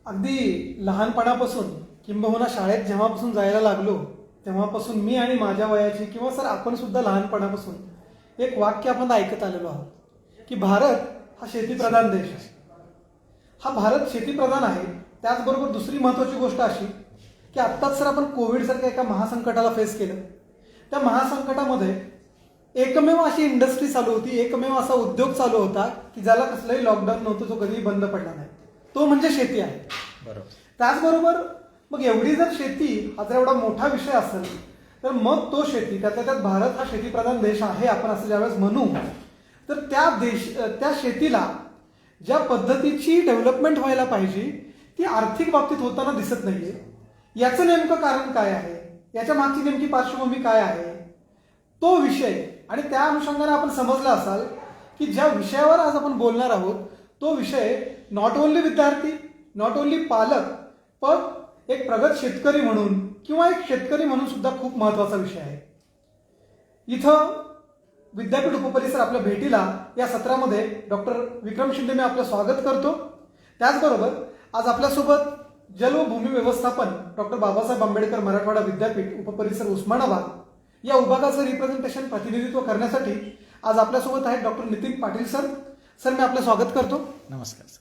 अगदी लहानपणापासून किंबहुना शाळेत जेव्हापासून जायला लागलो तेव्हापासून मी आणि माझ्या वयाची किंवा सर आपण सुद्धा लहानपणापासून एक वाक्य आपण ऐकत आलेलो आहोत की भारत हा शेतीप्रधान देश आहे. हा भारत शेतीप्रधान आहे. त्याचबरोबर दुसरी महत्त्वाची गोष्ट अशी की आत्ताच सर आपण कोविडसारख्या एका महासंकटाला फेस केलं. त्या महासंकटामध्ये एकमेव अशी इंडस्ट्री चालू होती, एकमेव असा उद्योग चालू होता की ज्याला कसलंही लॉकडाऊन नव्हतं, जो कधीही बंद पडला नाही. तो म्हणजे शेती आहे. बरोबर. त्याचबरोबर मग एवढी जर शेती हा जर एवढा मोठा विषय असेल तर मग तो शेती त्यातल्या त्यात भारत हा शेतीप्रधान देश आहे आपण असं ज्यावेळेस म्हणू तर त्या शेतीला ज्या पद्धतीची डेव्हलपमेंट व्हायला पाहिजे ती आर्थिक बाबतीत होताना दिसत नाहीये. याचं नेमकं कारण काय आहे, याच्या मागची नेमकी पार्श्वभूमी काय आहे, तो विषय आणि त्या अनुषंगाने आपण समजलं असाल की ज्या विषयावर आज आपण बोलणार आहोत तो विषय नॉट ओन्ली विद्यार्थी, नॉट ओन्ली पालक, पण एक प्रगत शेतकरी म्हणून किंवा एक शेतकरी म्हणून सुद्धा खूप महत्वाचा विषय आहे. इथं विद्यापीठ उपपरिसर आपल्या भेटीला या सत्रामध्ये डॉक्टर विक्रम शिंदे मी आपलं स्वागत करतो. त्याचबरोबर आज आपल्यासोबत जल व भूमी व्यवस्थापन डॉक्टर बाबासाहेब आंबेडकर मराठवाडा विद्यापीठ उपपरिसर उस्मानाबाद या विभागाचं रिप्रेझेंटेशन प्रतिनिधित्व करण्यासाठी आज आपल्यासोबत आहेत doctor Nitin Patil sir. Sir मी आपलं स्वागत करतो. नमस्कार सर.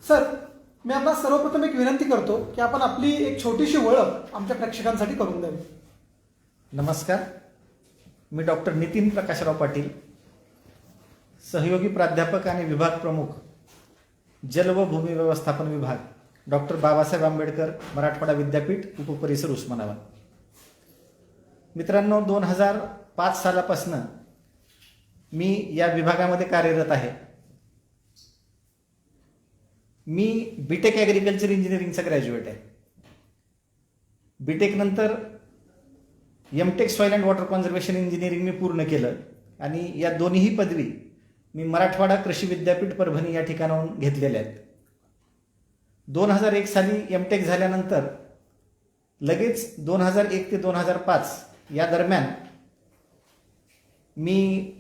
सर मी आपला सर्वप्रथम एक विनंती करतो की आपण आपली एक छोटीशी ओळख आमच्या प्रेक्षकांसाठी करून द्यावी. नमस्कार, मी डॉक्टर नितीन प्रकाशराव पाटील, सहयोगी प्राध्यापक आणि विभाग प्रमुख, जल व भूमी व्यवस्थापन विभाग, डॉक्टर बाबासाहेब आंबेडकर मराठवाडा विद्यापीठ उपपरिसर उस्मानाबाद. मित्रांनो, 2005 सालापासून मी या विभागामध्ये कार्यरत आहे. मी बीटेक ॲग्रिकल्चर इंजिनिअरिंगचा ग्रॅज्युएट आहे. बीटेक नंतर MTech soil and water conservation engineering मी पूर्ण केलं आणि या दोन्ही पदवी मी मराठवाडा कृषी विद्यापीठ परभणी या ठिकाणाहून घेतलेल्या आहेत. 2001 साली एमटेक झाल्यानंतर लगेच 2001 ते 2005 या दरम्यान मी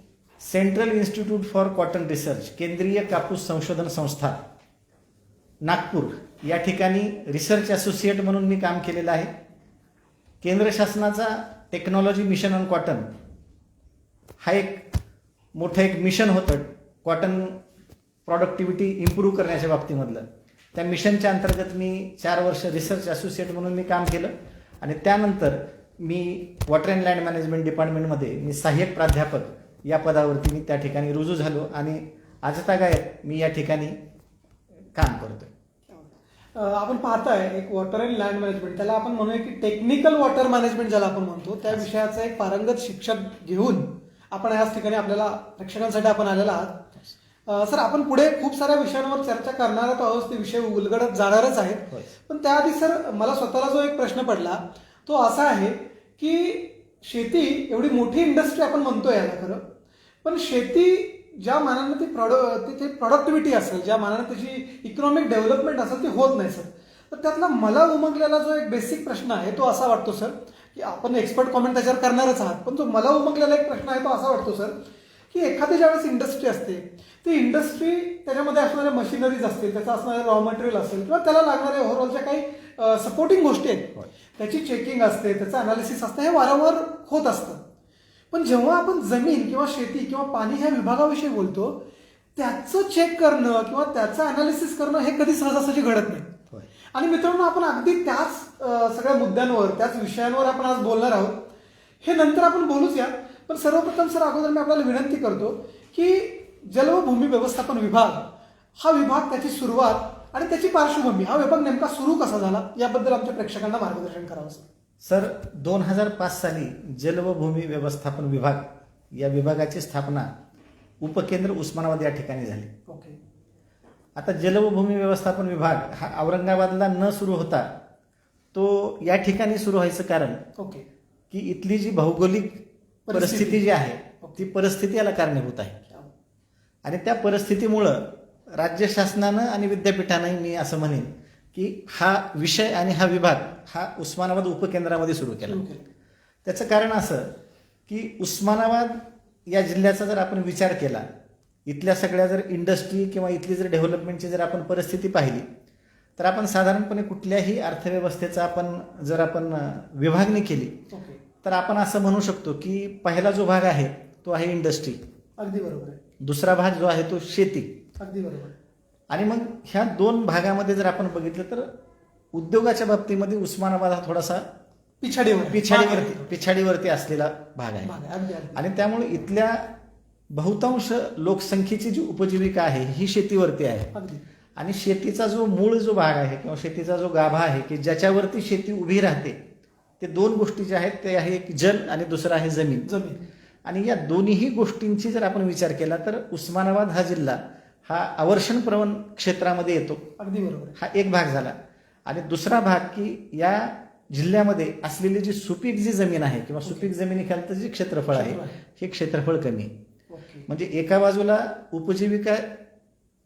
central institute for cotton research, केंद्रीय कापूस संशोधन संस्था, नागपूर या ठिकाणी रिसर्च असोसिएट म्हणून मी काम केलेलं आहे. केंद्र शासनाचा टेक्नॉलॉजी मिशन ऑन कॉटन हा एक मोठं एक मिशन होतं कॉटन प्रॉडक्टिव्हिटी इम्प्रूव्ह करण्याच्या बाबतीमधलं. त्या मिशनच्या अंतर्गत मी 4 वर्ष रिसर्च असोसिएट म्हणून मी काम केलं आणि त्यानंतर मी वॉटर अँड लँड मॅनेजमेंट डिपार्टमेंटमध्ये मी सहाय्यक प्राध्यापक या पदावरती मी त्या ठिकाणी रुजू झालो आणि आजतागायत मी या ठिकाणी काम करतोय. आपण पाहताय एक वॉटर अँड लँड मॅनेजमेंट, त्याला आपण म्हणूया की टेक्निकल वॉटर मॅनेजमेंट ज्याला आपण म्हणतो, त्या विषयाचा एक पारंगत शिक्षक घेऊन आपण याच ठिकाणी आपल्याला प्रेक्षकांसाठी आपण आलेला आहात. सर आपण पुढे खूप साऱ्या विषयांवर चर्चा करणारच आहोत, ते विषय उलगडत जाणारच आहेत. पण त्याआधी सर मला स्वतःला जो एक प्रश्न पडला तो असा आहे की शेती एवढी मोठी इंडस्ट्री आपण म्हणतोय याला खरं, पण शेती ज्या मानाने ती प्रॉडक्टिव्हिटी असेल, ज्या मानाने त्याची इकॉनॉमिक डेव्हलपमेंट असेल ती होत नाही सर. तर त्यातला मला उमगलेला जो एक बेसिक प्रश्न आहे तो असा वाटतो सर की आपण एक्सपर्ट कॉमेंट त्याच्यावर करणारच आहात, पण जो मला उमगलेला एक प्रश्न आहे तो असा वाटतो सर की एखादी ज्यावेळेस इंडस्ट्री असते ती इंडस्ट्री त्याच्यामध्ये असणाऱ्या मशिनरीज असतील, त्याचं असणारे रॉ मटेरियल असेल किंवा त्याला लागणाऱ्या ओव्हरऑलच्या काही सपोर्टिंग गोष्टी आहेत, त्याची चेकिंग असते, त्याचं अनालिसिस असतं, हे वारंवार होत असतं. पण जेव्हा आपण जमीन किंवा शेती किंवा पाणी ह्या विभागाविषयी बोलतो त्याचं चेक करणं किंवा त्याचं अनालिसिस करणं हे कधी सहजासहजी घडत नाही. आणि मित्रांनो आपण अगदी त्याच सगळ्या मुद्द्यांवर, त्याच विषयांवर आपण आज बोलणार आहोत. हे नंतर आपण बोलूच या, पण सर्वप्रथम सर अगोदर मी आपल्याला विनंती करतो की जल व भूमी व्यवस्थापन विभाग हा विभाग, त्याची सुरुवात आणि त्याची पार्श्वभूमी, हा विभाग नेमका सुरू कसा झाला याबद्दल आमच्या प्रेक्षकांना मार्गदर्शन करावं. सर 2005 साली जल व भूमी व्यवस्थापन विभाग या विभागाची स्थापना उपकेंद्र उस्मानाबाद या ठिकाणी झाली. ओके. आता जल व भूमी व्यवस्थापन विभाग हा औरंगाबादला न सुरू होता तो या ठिकाणी सुरू व्हायचं कारण ओके की इथली जी भौगोलिक परिस्थिती जी आहे ती परिस्थिती याला कारणीभूत आहे. आणि त्या परिस्थितीमुळं राज्य शासनानं आणि विद्यापीठानंही मी असं म्हणेन की हा विषय आणि हा विभाग हा उस्मानाबाद उपकेंद्रामध्ये सुरू केला. त्याचं कारण असं की उस्मानाबाद या जिल्ह्याचा जर आपण विचार केला, इथल्या सगळ्या जर इंडस्ट्री किंवा इथली जर डेव्हलपमेंटची जर आपण परिस्थिती पाहिली तर आपण साधारणपणे कुठल्याही अर्थव्यवस्थेचा जर आपण विभागणी केली ओके. तर आपण असं म्हणू शकतो की पहिला जो भाग आहे तो आहे इंडस्ट्री, अगदी बरोबर आहे. दुसरा भाग जो आहे तो शेती, अगदी बरोबर आहे. आणि मग ह्या दोन भागामध्ये जर आपण बघितलं तर उद्योगाच्या बाबतीमध्ये उस्मानाबाद हा थोडासा पिछाडीवरती असलेला भाग आहे. अगदी अगदी. आणि त्यामुळे इथल्या बहुतांश लोकसंख्येची जी उपजीविका आहे ही शेतीवरती आहे. अगदी. आणि शेतीचा जो मूळ जो भाग आहे किंवा शेतीचा जो गाभा आहे की ज्याच्यावरती शेती उभी राहते, ते दोन गोष्टी ज्या आहेत ते आहे एक जल आणि दुसरं आहे जमीन. आणि या दोन्ही गोष्टींची जर आपण विचार केला तर उस्मानाबाद हा जिल्हा हा आवर्षणप्रवण क्षेत्रामध्ये येतो. अगदी बरोबर. हा एक भाग झाला. आणि दुसरा भाग की या जिल्ह्यामध्ये असलेली जी सुपीक जी जमीन आहे किंवा सुपीक जमिनीखालचं जे क्षेत्रफळ आहे हे क्षेत्रफळ कमी आहे. म्हणजे एका बाजूला उपजीविका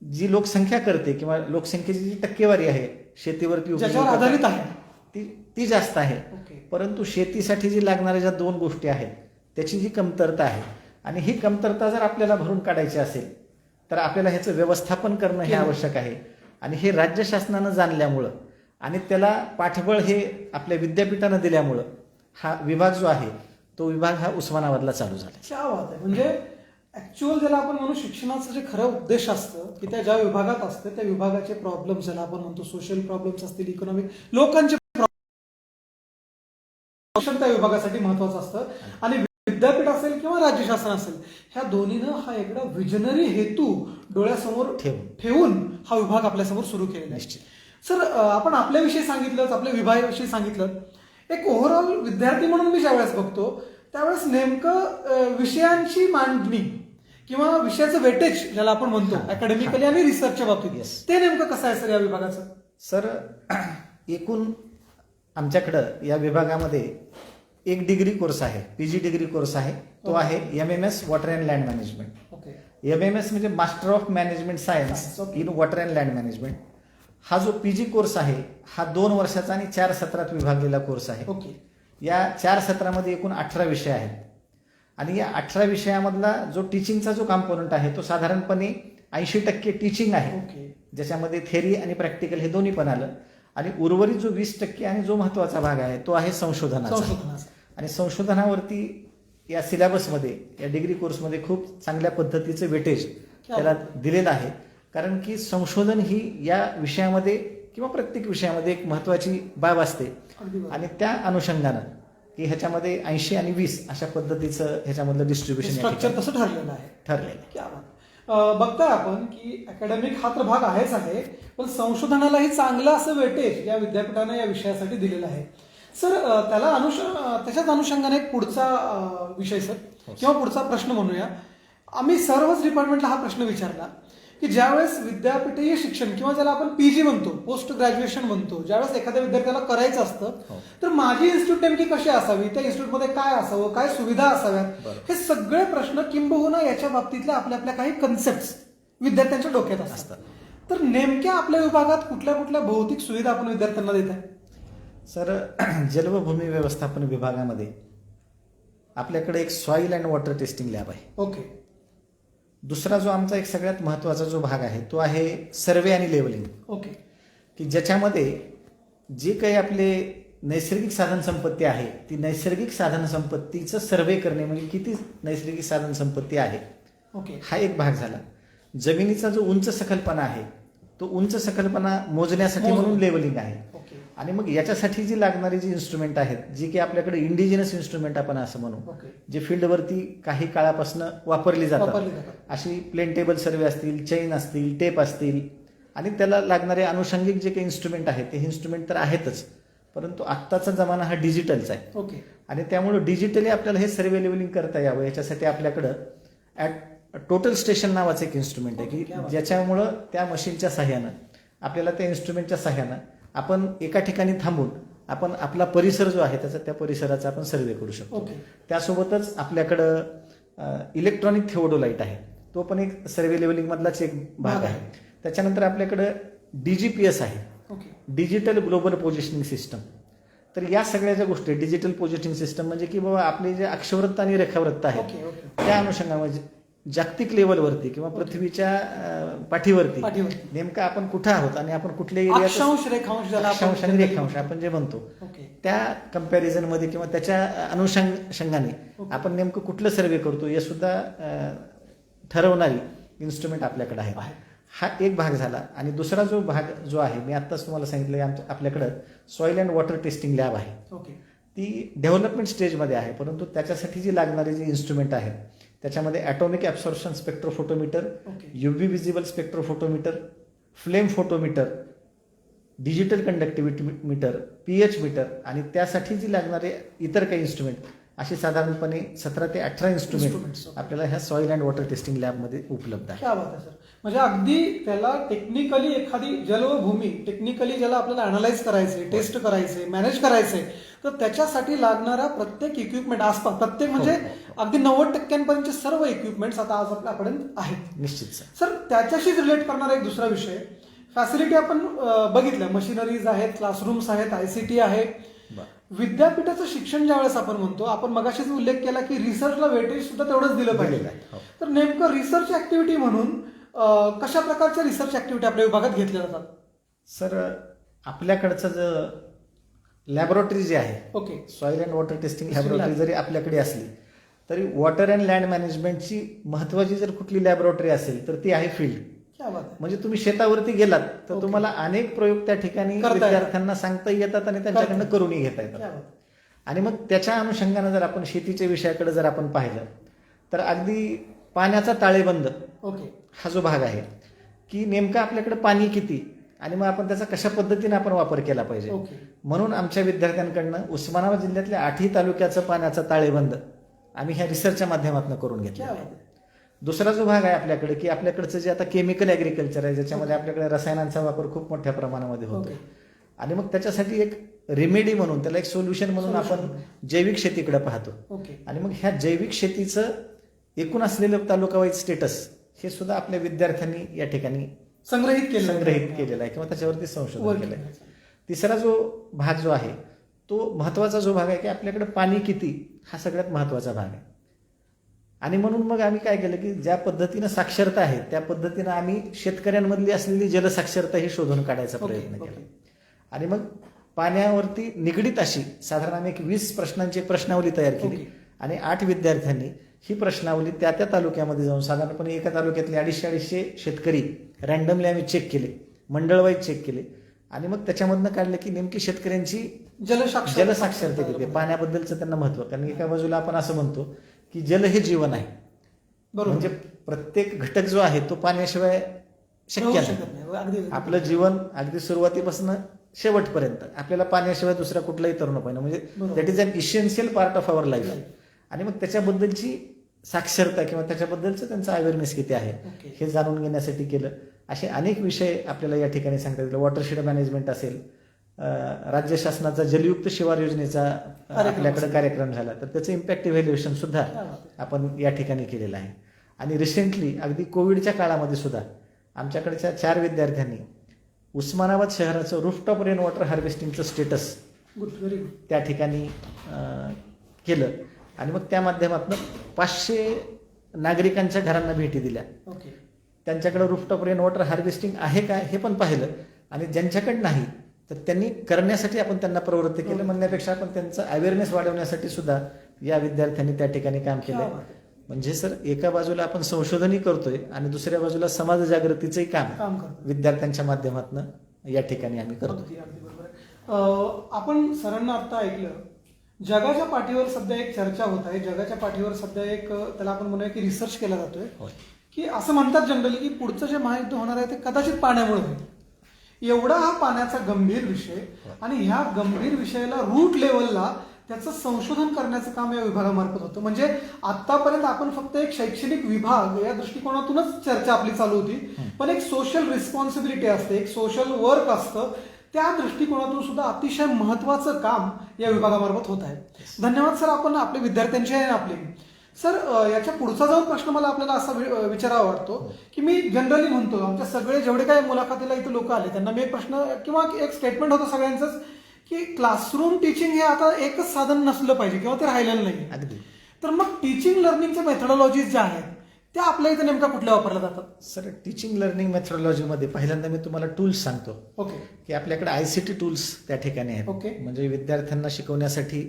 जी लोकसंख्या करते किंवा लोकसंख्येची जी टक्केवारी आहे शेतीवरती आधारित आहे ती जास्त आहे. परंतु शेतीसाठी जी लागणाऱ्या ज्या दोन गोष्टी आहेत त्याची जी कमतरता आहे, आणि ही कमतरता जर आपल्याला भरून काढायची असेल तर आपल्याला ह्याचं व्यवस्थापन करणं हे आवश्यक आहे. आणि हे राज्य शासनानं जाणल्यामुळं आणि त्याला पाठबळ हे आपल्या विद्यापीठानं दिल्यामुळं हा विभाग जो आहे तो विभाग हा उस्मानाबादला चालू झाला. क्या बात आहे. म्हणजे ऍक्च्युअल ज्याला आपण म्हणू शिक्षणाचं जे खरं उद्देश असतं की त्या ज्या विभागात असतं त्या विभागाचे प्रॉब्लेम्स ज्याला आपण म्हणतो सोशल प्रॉब्लेम्स असतील, इकॉनॉमिक लोकांचे त्या विभागासाठी महत्वाचं असतं. आणि विद्यापीठ असेल किंवा राज्य शासन असेल ह्या दोन्हीनं हा एकडा विजनरी हेतू डोळ्यासमोर ठेवून हा विभाग आपल्यासमोर सुरू केलेला आहे. सर, आपण आपल्याविषयी सांगितलं, आपल्या विभागाविषयी सांगितलं. एक ओव्हरऑल विद्यार्थी म्हणून मी ज्यावेळेस बघतो त्यावेळेस नेमकं विषयांची मांडणी किंवा विषयाचं वेटेज ज्याला आपण म्हणतो अकॅडमिकली आणि रिसर्चच्या बाबतीत ते नेमकं कसं आहे सर या विभागाचं? सर, एकूण आमच्याकडं या विभागामध्ये एक डिग्री कोर्स आहे, पीजी डिग्री कोर्स आहे. तो आहे MMS water and land management. MMS म्हणजे master of management science in water and land management. हा जो पीजी कोर्स आहे हा 2 वर्षाचा आणि 4 सत्रात विभागलेला कोर्स आहे. या 4 सत्रामध्ये एकूण 18 विषय आहेत. आणि या 18 विषयामधला जो टीचिंगचा जो कॉम्पोनंट आहे तो साधारणपणे 80% टीचिंग आहे, ज्याच्यामध्ये थेरी आणि प्रॅक्टिकल हे दोन्ही पण आलं. आणि उर्वरित जो 20% आणि जो महत्वाचा भाग आहे तो आहे संशोधनाचा. आणि संशोधनावरती या सिलेबसमध्ये या डिग्री कोर्समध्ये खूप चांगल्या पद्धतीचं वेटेज त्याला दिलेलं आहे. कारण की संशोधन ही या विषयामध्ये किंवा प्रत्येक विषयामध्ये एक महत्वाची बाब असते. आणि त्या अनुषंगानं की ह्याच्यामध्ये 80 आणि 20 अशा पद्धतीचं ह्याच्यामधलं डिस्ट्रीब्युशन स्ट्रक्चर तसं ठरलेलं आहे. बघताय आपण की अकॅडमिक हा तर भाग आहेच आहे, पण संशोधनालाही चांगलं असं वेटेज या विद्यापीठानं या विषयासाठी दिलेलं आहे. सर, त्याच्याच अनुषंगाने एक पुढचा विषय सर किंवा पुढचा प्रश्न म्हणूया. आम्ही सर्वच डिपार्टमेंटला हा प्रश्न विचारला की ज्यावेळेस विद्यापीठीय शिक्षण किंवा ज्याला आपण पीजी म्हणतो, पोस्ट ग्रॅज्युएशन म्हणतो, ज्यावेळेस एखाद्या विद्यार्थ्याला करायचं असतं तर माझी इन्स्टिट्यूट नेमकी कशी असावी, त्या इन्स्टिट्यूटमध्ये काय असावं, काय सुविधा असाव्यात, हे सगळे प्रश्न किंबहुना याच्या बाबतीतल्या आपल्या काही कन्सेप्ट विद्यार्थ्यांच्या डोक्यात असतात. तर नेमक्या आपल्या विभागात कुठल्या कुठल्या भौतिक सुविधा आपण विद्यार्थ्यांना देत आहे? सर, जलभूमी व्यवस्थापन विभागामध्ये आपल्याकडे एक soil and water testing lab आहे. दुसरा जो आमचा एक सगळ्यात महत्वाचा जो भाग आहे तो आहे सर्वे आणि लेवलिंग. की ज्याच्यामध्ये जे काही आपले नैसर्गिक साधन संपत्ती आहे ती नैसर्गिक साधन संपत्तीचं सर्वे करणे, म्हणजे किती नैसर्गिक साधन संपत्ती आहे हा एक भाग झाला. जमिनीचा जो उंच सखलपणा आहे तो उंच सखलपणा मोजण्यासाठी म्हणून लेवलिंग आहे. आणि मग याच्यासाठी जी लागणारी जी इन्स्ट्रुमेंट आहेत, जी की आपल्याकडे इंडिजिनस इन्स्ट्रुमेंट आपण असं म्हणू, जे फील्डवरती काही काळापासून वापरली जातात, अशी प्लेन टेबल सर्वे असतील, चेन असतील, टेप असतील, आणि त्याला लागणारे अनुषंगिक जे काही इन्स्ट्रुमेंट आहेत ते इन्स्ट्रुमेंट तर आहेतच, परंतु आत्ताचा जमाना हा डिजिटलचा आहे. आणि त्यामुळे डिजिटली आपल्याला हे सर्वे लेवलिंग करता यावं याच्यासाठी आपल्याकडं टोटल स्टेशन नावाचं एक इन्स्ट्रुमेंट आहे की ज्याच्यामुळं त्या मशीनच्या सहाय्यानं आपल्याला त्या इन्स्ट्रुमेंटच्या सहाय्यानं आपण एका ठिकाणी थांबून आपण आपला परिसर जो आहे त्या परिसराचा आपण सर्वे करू शकतो. त्यासोबतच आपल्याकडं इलेक्ट्रॉनिक थिओडोलाइट आहे, तो पण एक सर्वे लेवलिंग मधलाच एक भाग आहे. त्याच्यानंतर आपल्याकडं DGPS आहे, डिजिटल ग्लोबल पोझिशनिंग सिस्टम. तर या सगळ्या ज्या गोष्टी डिजिटल पोझिशनिंग सिस्टम म्हणजे की बाबा आपले जे अक्षवृत्त आणि रेखावृत्त आहेत त्या अनुषंगामध्ये जागतिक लेवलवरती किंवा पृथ्वीच्या पाठीवरती पाठीवरती. नेमकं आपण कुठं आहोत आणि आपण कुठल्या अक्षांश रेखांश ज्याला आपण अक्षांश आणि रेखांश आपण जे म्हणतो ओके त्या कंपॅरिझन मध्ये किंवा त्याच्या अनुषंगाने आपण नेमकं कुठलं सर्वे करतो हे सुद्धा ठरवणारी इन्स्ट्रुमेंट आपल्याकडे आहे. हा एक भाग झाला. आणि दुसरा जो भाग जो आहे मी आत्ताच तुम्हाला सांगितलं आपल्याकडं soil and water testing lab आहे. ओके ती डेव्हलपमेंट स्टेजमध्ये आहे, परंतु त्याच्यासाठी जी लागणारी जी इन्स्ट्रुमेंट आहेत त्याच्यामध्ये atomic absorption spectrophotometer, okay UV visible spectrophotometer, flame photometer, digital conductivity meter, pH meter आणि त्यासाठी जी लागणारे इतर काही इन्स्ट्रुमेंट अशी साधारणपणे 17 ते 18 इन्स्ट्रुमेंट Instruments, okay. आपल्याला ह्या सॉइल अँड वॉटर टेस्टिंग लॅबमध्ये उपलब्ध आहे. क्या बात आहे सर. म्हणजे अगदी त्याला टेक्निकली एखादी जल व भूमी टेक्निकली ज्याला आपल्याला अनालाइज करायचे, टेस्ट करायचे, मॅनेज करायचे, तर त्याच्यासाठी लागणाऱ्या प्रत्येक इक्विपमेंट आसपास प्रत्येक म्हणजे अगदी 90% सर्व इक्विपमेंट्स आता आज आपल्यापर्यंत आहेत. निश्चित सर. सर त्याच्याशीच रिलेट करणारा एक दुसरा विषय फॅसिलिटी आपण बघितल्या, मशिनरीज आहेत, क्लासरूम्स आहेत, ICT आहे. विद्यापीठाचं शिक्षण ज्यावेळेस आपण म्हणतो, आपण मगाशीच उल्लेख केला की रिसर्चला वेटेज सुद्धा तेवढंच दिलं पाहिजे. तर नेमकं रिसर्च ऍक्टिव्हिटी म्हणून कशा प्रकारच्या रिसर्च ऍक्टिव्हिटी आपल्या विभागात घेतल्या जातात? सर आपल्याकडचं जे लॅबोरेटरी जे आहे, okay soil and water testing laboratory जरी आपल्याकडे असली तरी वॉटर अँड लँड मॅनेजमेंटची महत्वाची जर कुठली लॅबोरेटरी असेल तर ती आहे फील्ड. क्या बात आहे. म्हणजे तुम्ही शेतावरती गेलात तर तुम्हाला अनेक प्रयोग त्या ठिकाणी विद्यार्थ्यांना सांगता येतात आणि त्यांच्याकडनं करूनही घेता क्या येतात. बात. आणि मग त्याच्या अनुषंगानं जर आपण शेतीच्या विषयाकडे जर आपण पाहिलं तर अगदी पाण्याचा ताळेबंद ओके हा जो भाग आहे की नेमकं आपल्याकडे पाणी किती आणि मग आपण त्याचा कशा पद्धतीने आपण वापर केला पाहिजे. ओके म्हणून आमच्या विद्यार्थ्यांकडनं उस्मानाबाद जिल्ह्यातल्या 8ही तालुक्याचं पाण्याचा ताळेबंद आम्ही ह्या रिसर्चच्या माध्यमातून करून क्या घेतला. बात आहे. दुसरा जो भाग आहे आपल्याकडे की आपल्याकडचं जे आता केमिकल ॲग्रिकल्चर आहे ज्याच्यामध्ये आपल्याकडे रसायनांचा वापर खूप मोठ्या प्रमाणामध्ये होतो ओके. आणि मग त्याच्यासाठी एक रेमेडी म्हणून त्याला एक सोल्युशन म्हणून आपण जैविक शेतीकडे पाहतो. ओके आणि मग ह्या जैविक शेतीचं एकूण असलेलं तालुका वाईज स्टेटस हे सुद्धा आपल्या विद्यार्थ्यांनी या ठिकाणी संग्रहित केलेलं आहे किंवा त्याच्यावरती संशोधन केलं आहे. तिसरा जो भाग जो आहे तो महत्वाचा जो भाग आहे की आपल्याकडे पाणी किती हा सगळ्यात महत्वाचा भाग आहे. आणि म्हणून मग आम्ही काय केलं की ज्या पद्धतीनं साक्षरता आहे त्या पद्धतीनं आम्ही शेतकऱ्यांमधली असलेली जलसाक्षरता ही शोधून काढायचा प्रयत्न केला. आणि मग पाण्यावरती निगडीत अशी साधारण आम्ही एक 20 प्रश्नांची प्रश्नावली तयार केली आणि 8 विद्यार्थ्यांनी ही प्रश्नावली त्या तालुक्यामध्ये जाऊन साधारणपणे एका तालुक्यातले 250 शेतकरी रँडमली आम्ही चेक केले, मंडळवाईज चेक केले आणि मग त्याच्यामधनं काढलं की नेमकी शेतकऱ्यांची जलसाक्षरता किती, पाण्याबद्दलचं त्यांना महत्व. कारण एका बाजूला आपण असं म्हणतो की जल हे जीवन आहे, म्हणजे प्रत्येक घटक जो आहे तो पाण्याशिवाय शक्य नाही. आपलं जीवन अगदी सुरुवातीपासून शेवटपर्यंत आपल्याला पाण्याशिवाय दुसरा कुठलाही तरुण पाहिजे, म्हणजे that is an essential part of our life. आणि मग त्याच्याबद्दलची साक्षरता किंवा त्याच्याबद्दलचं त्यांचं अवेअरनेस किती आहे हे जाणून घेण्यासाठी केलं. असे अनेक विषय आपल्याला या ठिकाणी सांगता येतील. वॉटरशेड मॅनेजमेंट असेल, राज्य शासनाचा जलयुक्त शिवार योजनेचा आपल्याकडे कार्यक्रम झाला तर त्याचं इम्पॅक्ट इव्हॅल्युएशन सुद्धा आपण या ठिकाणी केलेलं आहे. आणि रिसेंटली अगदी कोविडच्या काळामध्ये सुद्धा आमच्याकडच्या 4 विद्यार्थ्यांनी उस्मानाबाद शहराचं रूफटॉप रेन वॉटर हार्वेस्टिंगचं स्टेटस त्या ठिकाणी केलं. आणि मग त्या माध्यमातून 500 नागरिकांच्या घरांना भेटी दिल्या. त्यांच्याकडे रूफटॉप रेन वॉटर हार्वेस्टिंग आहे का हे पण पाहिलं आणि ज्यांच्याकडे नाही तर त्यांनी करण्यासाठी आपण त्यांना प्रवृत्त केलं. म्हणण्यापेक्षा आपण त्यांचं अवेअरनेस वाढवण्यासाठी सुद्धा या विद्यार्थ्यांनी त्या ठिकाणी काम केलं. म्हणजे सर एका बाजूला आपण संशोधनही करतोय आणि दुसऱ्या बाजूला समाज जागृतीचंही काम विद्यार्थ्यांच्या माध्यमातून या ठिकाणी आम्ही करतो. आपण सरांना आता ऐकलं, जगाच्या पाठीवर सध्या एक चर्चा होत आहे, जगाच्या पाठीवर सध्या एक त्याला आपण म्हणूया की रिसर्च केला जातोय की असं म्हणतात जनरली की पुढचं जे महायुद्ध होणार आहे ते कदाचित पाण्यामुळे होईल. एवढा हा पाण्याचा गंभीर विषय आणि ह्या गंभीर विषयाला रूट लेवलला त्याचं संशोधन करण्याचं काम या विभागामार्फत होतं. म्हणजे आतापर्यंत आपण फक्त एक शैक्षणिक विभाग या दृष्टिकोनातूनच चर्चा आपली चालू होती, पण एक सोशल रिस्पॉन्सिबिलिटी असते, एक सोशल वर्क असतं, त्या दृष्टिकोनातून सुद्धा अतिशय महत्वाचं काम या विभागामार्फत होत आहे. धन्यवाद सर. आपण आपल्या विद्यार्थ्यांची आहे आपली सर याच्या पुढचा जाऊन प्रश्न मला आपल्याला असा विचारावा वाटतो की मी जनरली म्हणतो आमच्या सगळे जेवढे काही मुलाखतीला इथे लोक आले त्यांना मी एक प्रश्न किंवा एक स्टेटमेंट होतं सगळ्यांचंच की क्लासरूम टीचिंग हे आता एकच साधन नसलं पाहिजे किंवा ते राहिलेलं नाही. तर मग टीचिंग लर्निंगच्या मेथडॉलॉजीज ज्या आहेत त्या आपल्या इथे नेमका कुठल्या वापरल्या जातात? सर, टीचिंग लर्निंग मेथोडॉलॉजीमध्ये पहिल्यांदा मी तुम्हाला टूल्स सांगतो ओके. की आपल्याकडे ICT टूल्स त्या ठिकाणी आहेत. ओके. म्हणजे विद्यार्थ्यांना शिकवण्यासाठी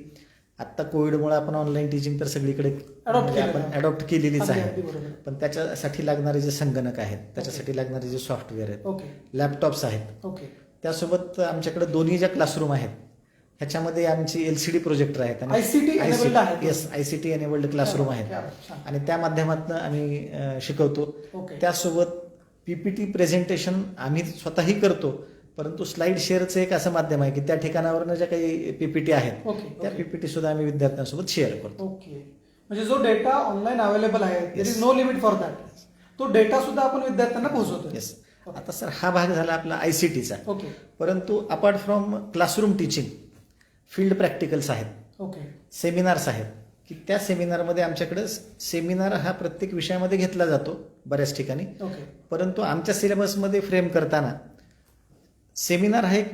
आत्ता कोविडमुळे आपण ऑनलाईन टीचिंग तर सगळीकडे म्हणजे आपण अडॉप्ट केलेलीच अगदी आहे. बरोबर. पण त्याच्यासाठी लागणारे जे संगणक आहेत, त्याच्यासाठी लागणारे जे सॉफ्टवेअर आहेत, ओके. लॅपटॉप्स आहेत, ओके. त्यासोबत आमच्याकडे दोन्ही ज्या क्लासरूम आहेत ह्याच्यामध्ये आमची LCD प्रोजेक्टर आहेत ICT enabled आहेत. येस, ICT एनेबल्ड क्लासरूम आहेत छान. आणि त्या माध्यमातून आम्ही शिकवतो. ओके. त्यासोबत PPT प्रेझेंटेशन आम्ही स्वतःही करतो, परंतु स्लाइड शेअरचं एक असं माध्यम आहे की त्या ठिकाणावरनं ज्या काही PPT आहेत ओके. त्या PPT सुद्धा आम्ही विद्यार्थ्यांसोबत शेअर करतो. ओके. म्हणजे जो डेटा ऑनलाईन अवेलेबल आहे, there is no limit for that. तो डेटा सुद्धा आपण विद्यार्थ्यांना पोहोचवतो. येस. आता सर, हा भाग झाला आपला ICTचा. ओके. परंतु apart from classroom teaching, field practicals आहेत, ओके. सेमिनार्स आहेत की त्या सेमिनारमध्ये आमच्याकडे सेमिनार हा प्रत्येक विषयामध्ये घेतला जातो बऱ्याच ठिकाणी. ओके. परंतु आमच्या सिलेबसमध्ये फ्रेम करताना सेमिनार हा एक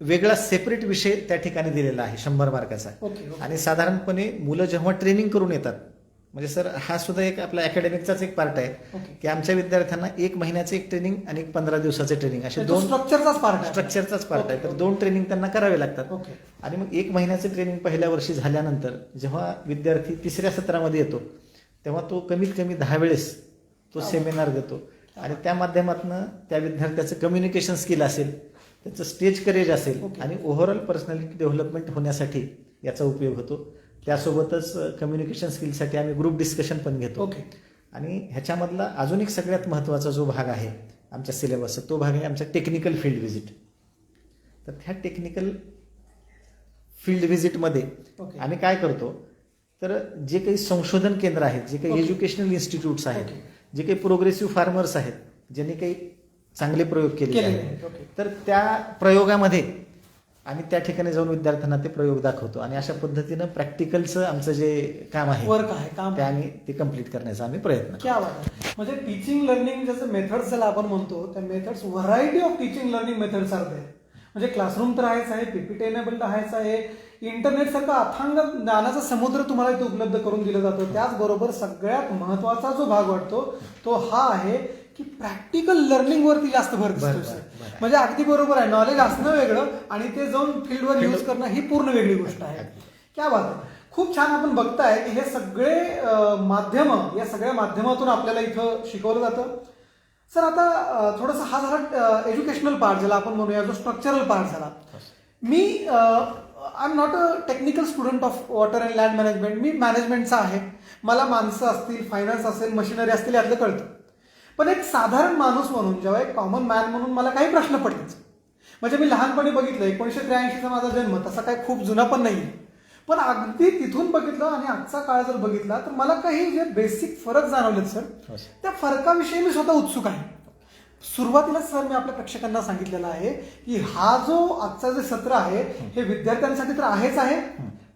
वेगळा सेपरेट विषय त्या ठिकाणी दिलेला आहे 100 मार्काचा. ओके. आणि साधारणपणे मुलं जेव्हा ट्रेनिंग करून येतात, म्हणजे सर हा सुद्धा एक आपला अकॅडमिकचाच एक पार्ट आहे ओके. की आमच्या विद्यार्थ्यांना 1 महिन्याचं एक ट्रेनिंग आणि 15 दिवसाचे ट्रेनिंग असे तो 2 स्ट्रक्चरचाच पार्ट आहे. स्ट्रक्चरचाच पार्ट आहे. ओके. तर 2 ट्रेनिंग त्यांना करावे लागतात. ओके. आणि मग 1 महिन्याचं ट्रेनिंग पहिल्या वर्षी झाल्यानंतर जेव्हा विद्यार्थी 3ऱ्या सत्रामध्ये येतो तेव्हा तो कमीत कमी 10 वेळेस तो सेमिनार देतो आणि त्या माध्यमातून त्या विद्यार्थ्याचं कम्युनिकेशन स्किल असेल, त्याचं स्टेज करेज असेल ओके. आणि ओव्हरऑल पर्सनॅलिटी डेव्हलपमेंट होण्यासाठी याचा उपयोग होतो. त्यासोबतच कम्युनिकेशन स्किलसाठी आम्ही ग्रुप डिस्कशन पण घेतो. ओके. आणि ह्याच्यामधला अजून एक सगळ्यात महत्त्वाचा जो भाग आहे आमच्या सिलेबसचा, तो भाग आहे आमच्या टेक्निकल फील्ड व्हिजिट. तर ह्या टेक्निकल फील्ड व्हिजिटमध्ये ओके. आम्ही काय करतो, तर जे काही संशोधन केंद्र आहेत, जे काही ओके. एज्युकेशनल इन्स्टिट्यूट्स आहेत, ओके. जे काही प्रोग्रेसिव्ह फार्मर्स आहेत, ज्यांनी काही चांगले प्रयोग केलेले केलेले आहेत, आहेत. ओके. तर त्या प्रयोगामध्ये आम्ही त्या ठिकाणी जाऊन विद्यार्थ्यांना ते प्रयोग दाखवतो आणि अशा पद्धतीनं प्रॅक्टिकलचं आमचं जे काम आहे वर्क आहे, काम ते आम्ही ते कम्प्लीट करण्याचा आम्ही प्रयत्न करतो. क्या बात आहे. म्हणजे टीचिंग लर्निंग जसं मेथड्स ज्याला आपण म्हणतो, त्या methods variety of teaching learning methods are there. म्हणजे क्लासरूम तर आहेच आहे, PPT एनेबल्ड आहेच आहे, इंटरनेट सारखं अथांग ज्ञानाचा समुद्र तुम्हाला इथे उपलब्ध करून दिलं जातं. त्याचबरोबर सगळ्यात महत्वाचा जो भाग वाटतो तो हा आहे की प्रॅक्टिकल लर्निंग वरती जास्त भर दिसतो. म्हणजे अगदी बरोबर आहे, नॉलेज असणं वेगळं आणि ते जाऊन फील्डवर यूज करणं ही पूर्ण वेगळी गोष्ट आहे. क्या बात आहे. खूप छान. आपण बघताय की हे सगळे माध्यम, या सगळ्या माध्यमातून आपल्याला इथं शिकवलं जातं. सर, आता थोडंसं हा झाला एज्युकेशनल पार्ट, ज्याला आपण म्हणूया जो स्ट्रक्चरल पार्ट झाला. मी I am not a technical student of water and land management. मी मॅनेजमेंटचा आहे. मला माणसं असतील, फायनान्स असेल, मशिनरी असतील, यातलं कळतं. पण एक साधारण माणूस म्हणून, जेव्हा एक कॉमन मॅन म्हणून मला काही प्रश्न पडलेच. म्हणजे मी लहानपणी बघितलं, 1983चा माझा जन्म, तसा काही खूप जुना पण नाही, पण अगदी तिथून बघितलं आणि आजचा काळ जर बघितला तर मला काही जे बेसिक फरक जाणवलेत सर, त्या फरकाविषयी मी स्वतः उत्सुक आहे. सुरुवातीलाच सर मी आपल्या प्रेक्षकांना सांगितलेलं आहे की हा जो आजचा जे सत्र आहे हे विद्यार्थ्यांसाठी तर आहेच आहे,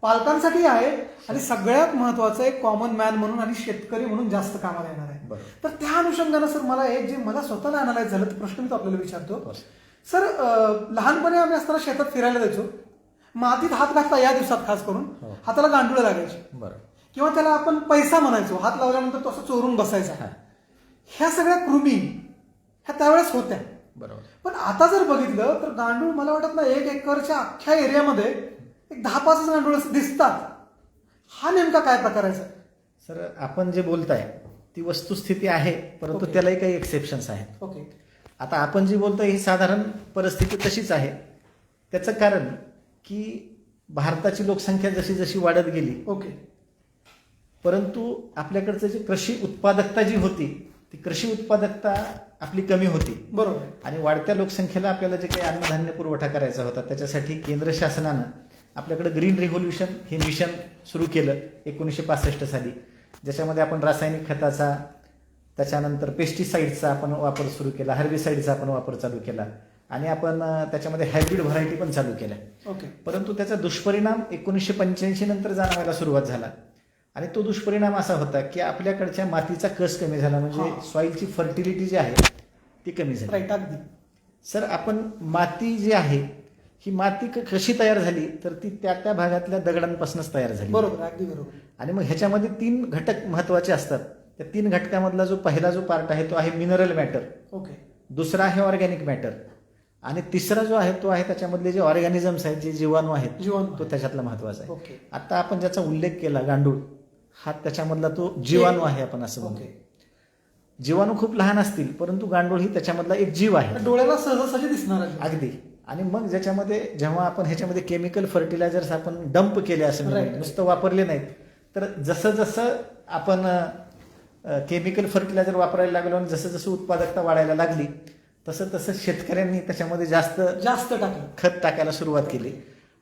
पालकांसाठी आहे आणि सगळ्यात महत्वाचं एक कॉमन मॅन म्हणून आणि शेतकरी म्हणून जास्त कामाला येणार आहे. तर त्या अनुषंगानं सर मला एक जे मला स्वतःला अनालाइज झालं, तर प्रश्न मी तो आपल्याला विचारतो. सर, लहानपणी आम्ही असताना शेतात फिरायला जायचो. मातीत हात घातला, या दिवसात खास करून हाताला गांडुळं लागायची किंवा त्याला आपण पैसा म्हणायचो. हात लावल्यानंतर तो असं चोरून बसायचा. ह्या सगळ्या कृमी ह्या त्यावेळेस होत्या. बरोबर. पण आता जर बघितलं तर गांडूळ मला वाटत ना 1 एकरच्या अख्ख्या एरियामध्ये एक 10-5 गांडूळ दिसतात. हा नेमका काय प्रकार आहे सर? सर, आपण जे बोलताय ती वस्तुस्थिती आहे, परंतु त्यालाही काही एक्सेप्शन्स आहेत. ओके. आता आपण जी बोलतोय ही साधारण परिस्थिती तशीच आहे. त्याचं कारण की भारताची लोकसंख्या जशी जशी वाढत गेली, ओके, परंतु आपल्याकडचं जे कृषी उत्पादकता जी होती ती कृषी उत्पादकता आपली कमी होती. बरोबर. आणि वाढत्या लोकसंख्येला आपल्याला जे काही अन्नधान्य पुरवठा करायचा होता त्याच्यासाठी केंद्र शासनानं आपल्याकडे ग्रीन रिव्होल्युशन हे मिशन सुरू केलं 1965 साली, ज्याच्यामध्ये आपण रासायनिक खताचा, त्याच्यानंतर पेस्टिसाईडचा आपण वापर सुरू केला, हर्बिसाईडचा आपण वापर चालू केला आणि आपण त्याच्यामध्ये हायब्रिड व्हरायटी पण चालू केल्या. ओके. परंतु त्याचा दुष्परिणाम 1985 नंतर जाणवायला सुरुवात झाला आणि तो दुष्परिणाम असा होता की आपल्याकडच्या मातीचा कस कमी झाला, म्हणजे सॉईलची फर्टिलिटी जी आहे ती कमी झाली. राईट. अगदी सर, आपण माती जी आहे ही माती कशी तयार झाली तर ती त्या त्या भागातल्या दगडांपासूनच तयार झाली. बरोबर. अगदी बरोबर. आणि मग ह्याच्यामध्ये 3 घटक महत्वाचे असतात. त्या 3 घटकामधला जो पहिला जो पार्ट आहे तो आहे मिनरल मॅटर, ओके. दुसरा आहे ऑर्गॅनिक मॅटर आणि तिसरा जो आहे तो आहे त्याच्यामधले जे ऑर्गॅनिझम्स आहेत, जे जीवाणू आहेत, जीवाणू तो त्याच्यातला महत्वाचा आहे. ओके. आता आपण ज्याचा उल्लेख केला गांडूळ, हा त्याच्यामधला तो जीवाणू आहे आपण असं म्हणतो. ओके. जीवाणू खूप लहान असतील परंतु गांडूळ ही त्याच्यामधला एक जीव आहे. डोळ्याला सहजासहजी दिसणार आहे. अगदी. आणि मग ज्याच्यामध्ये जेव्हा आपण ह्याच्यामध्ये केमिकल फर्टिलायझर्स आपण डंप केले असं मी Right. म्हणेन, नुसतं वापरले नाहीत, तर जसं जसं आपण केमिकल फर्टिलायझर वापरायला लागलो आणि जसं जसं उत्पादकता वाढायला लागली तसं तसं शेतकऱ्यांनी त्याच्यामध्ये जास्त टाकलं, खत टाकायला सुरुवात केली.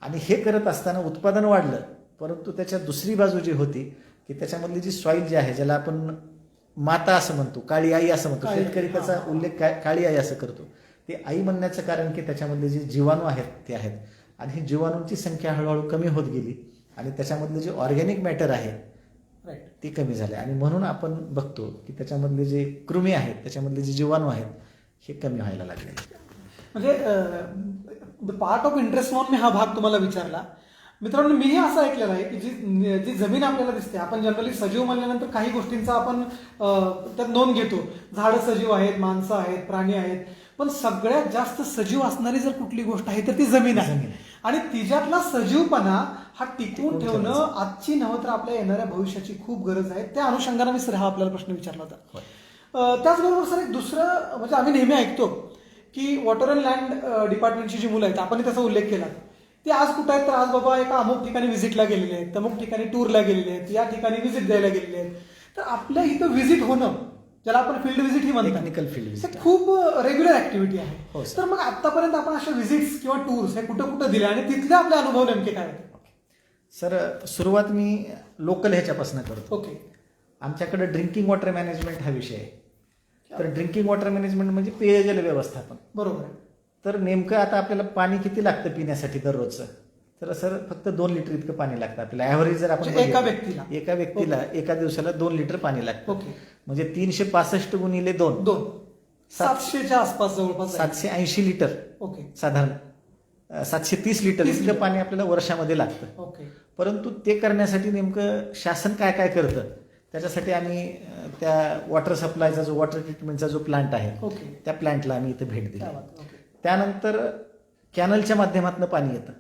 आणि हे करत असताना उत्पादन वाढलं, परंतु त्याच्या दुसरी बाजू जी होती की त्याच्यामधली जी सॉईल जी आहे, ज्याला आपण माता असं म्हणतो, काळी आई असं म्हणतो, काळी आई, शेतकरी त्याचा हा. उल्लेख काळी आई असं करतो. ते आई म्हणण्याचं कारण की त्याच्यामधले जे जीवाणू आहेत ते आहेत आणि ही जीवाणूंची संख्या हळूहळू कमी होत गेली आणि त्याच्यामधले जे ऑर्गॅनिक मॅटर आहे राईट, ते कमी झाले. आणि म्हणून आपण बघतो की त्याच्यामधले जे कृमी आहेत, त्याच्यामधले जे जीवाणू आहेत हे कमी व्हायला लागले. म्हणजे पार्ट ऑफ इंटरेस्ट म्हणून मी हा भाग तुम्हाला विचारला. मित्रांनो, मीही असं ऐकलेलं आहे की जी जमीन आपल्याला दिसते, आपण जनरली सजीव म्हणल्यानंतर काही गोष्टींचा आपण त्यात नोंद घेतो. झाडं सजीव आहेत, माणसं आहेत, प्राणी आहेत, पण सगळ्यात जास्त सजीव असणारी जर कुठली गोष्ट आहे तर ती जमीन आहे. आणि तिच्यातला सजीवपणा हा टिकवून ठेवणं आजची नव्हे तर आपल्या येणाऱ्या भविष्याची खूप गरज आहे. त्या अनुषंगाने मी सर हा आपल्याला प्रश्न विचारला होता. त्याचबरोबर सर एक दुसरं म्हणजे आम्ही नेहमी ऐकतो की वॉटर अँड लँड डिपार्टमेंटची जी मुलं आहेत, आपण त्याचा उल्लेख केला, ते आज कुठं आहेत तर आज बाबा एका अमुक ठिकाणी व्हिजिटला गेलेले आहेत, अमुक ठिकाणी टूरला गेलेले आहेत, या ठिकाणी व्हिजिट द्यायला गेलेले आहेत. तर आपल्या इथं व्हिजिट होणं, ज्याला आपण फील्ड व्हिजिट ही म्हणतो, टेक्निकल फील्ड व्हिजिट खूप रेग्युलर ऍक्टिव्हिटी आहे. हो, तर मग आतापर्यंत आपण अशा व्हिजिट्स किंवा टूर्स हे कुठं कुठं दिले आणि तिथले आपले अनुभव नेमके काय होते? सर, सुरुवात मी लोकल ह्याच्यापासून करतो. ओके. आमच्याकडे ड्रिंकिंग वॉटर मॅनेजमेंट हा विषय आहे. तर ड्रिंकिंग वॉटर मॅनेजमेंट म्हणजे पेयजल व्यवस्थापन. बरोबर आहे. तर नेमकं आता आपल्याला पाणी किती लागतं पिण्यासाठी दररोजचं? तर सर फक्त 2 लिटर इतकं पाणी लागतं आपल्याला. ॲव्हरेज जर आपण म्हणजे एका बघितलं, एका व्यक्तीला एका दिवसाला 2 लिटर पाणी लागतं. ओके. म्हणजे 365 गुणिले 2, 700च्या आसपास जवळपास आहे. 780 लिटर ओके. साधारण 730 लिटर 30 इतकं पाणी आपल्याला वर्षामध्ये लागतं. ओके. परंतु ते करण्यासाठी नेमकं शासन काय काय करतं, त्याच्यासाठी आम्ही त्या वॉटर सप्लायचा जो वॉटर ट्रीटमेंटचा जो प्लांट आहे, ओके. त्या प्लांटला आम्ही इथं भेट दिली. क्या बात. ओके. त्यानंतर कॅनलच्या माध्यमातून पाणी येतं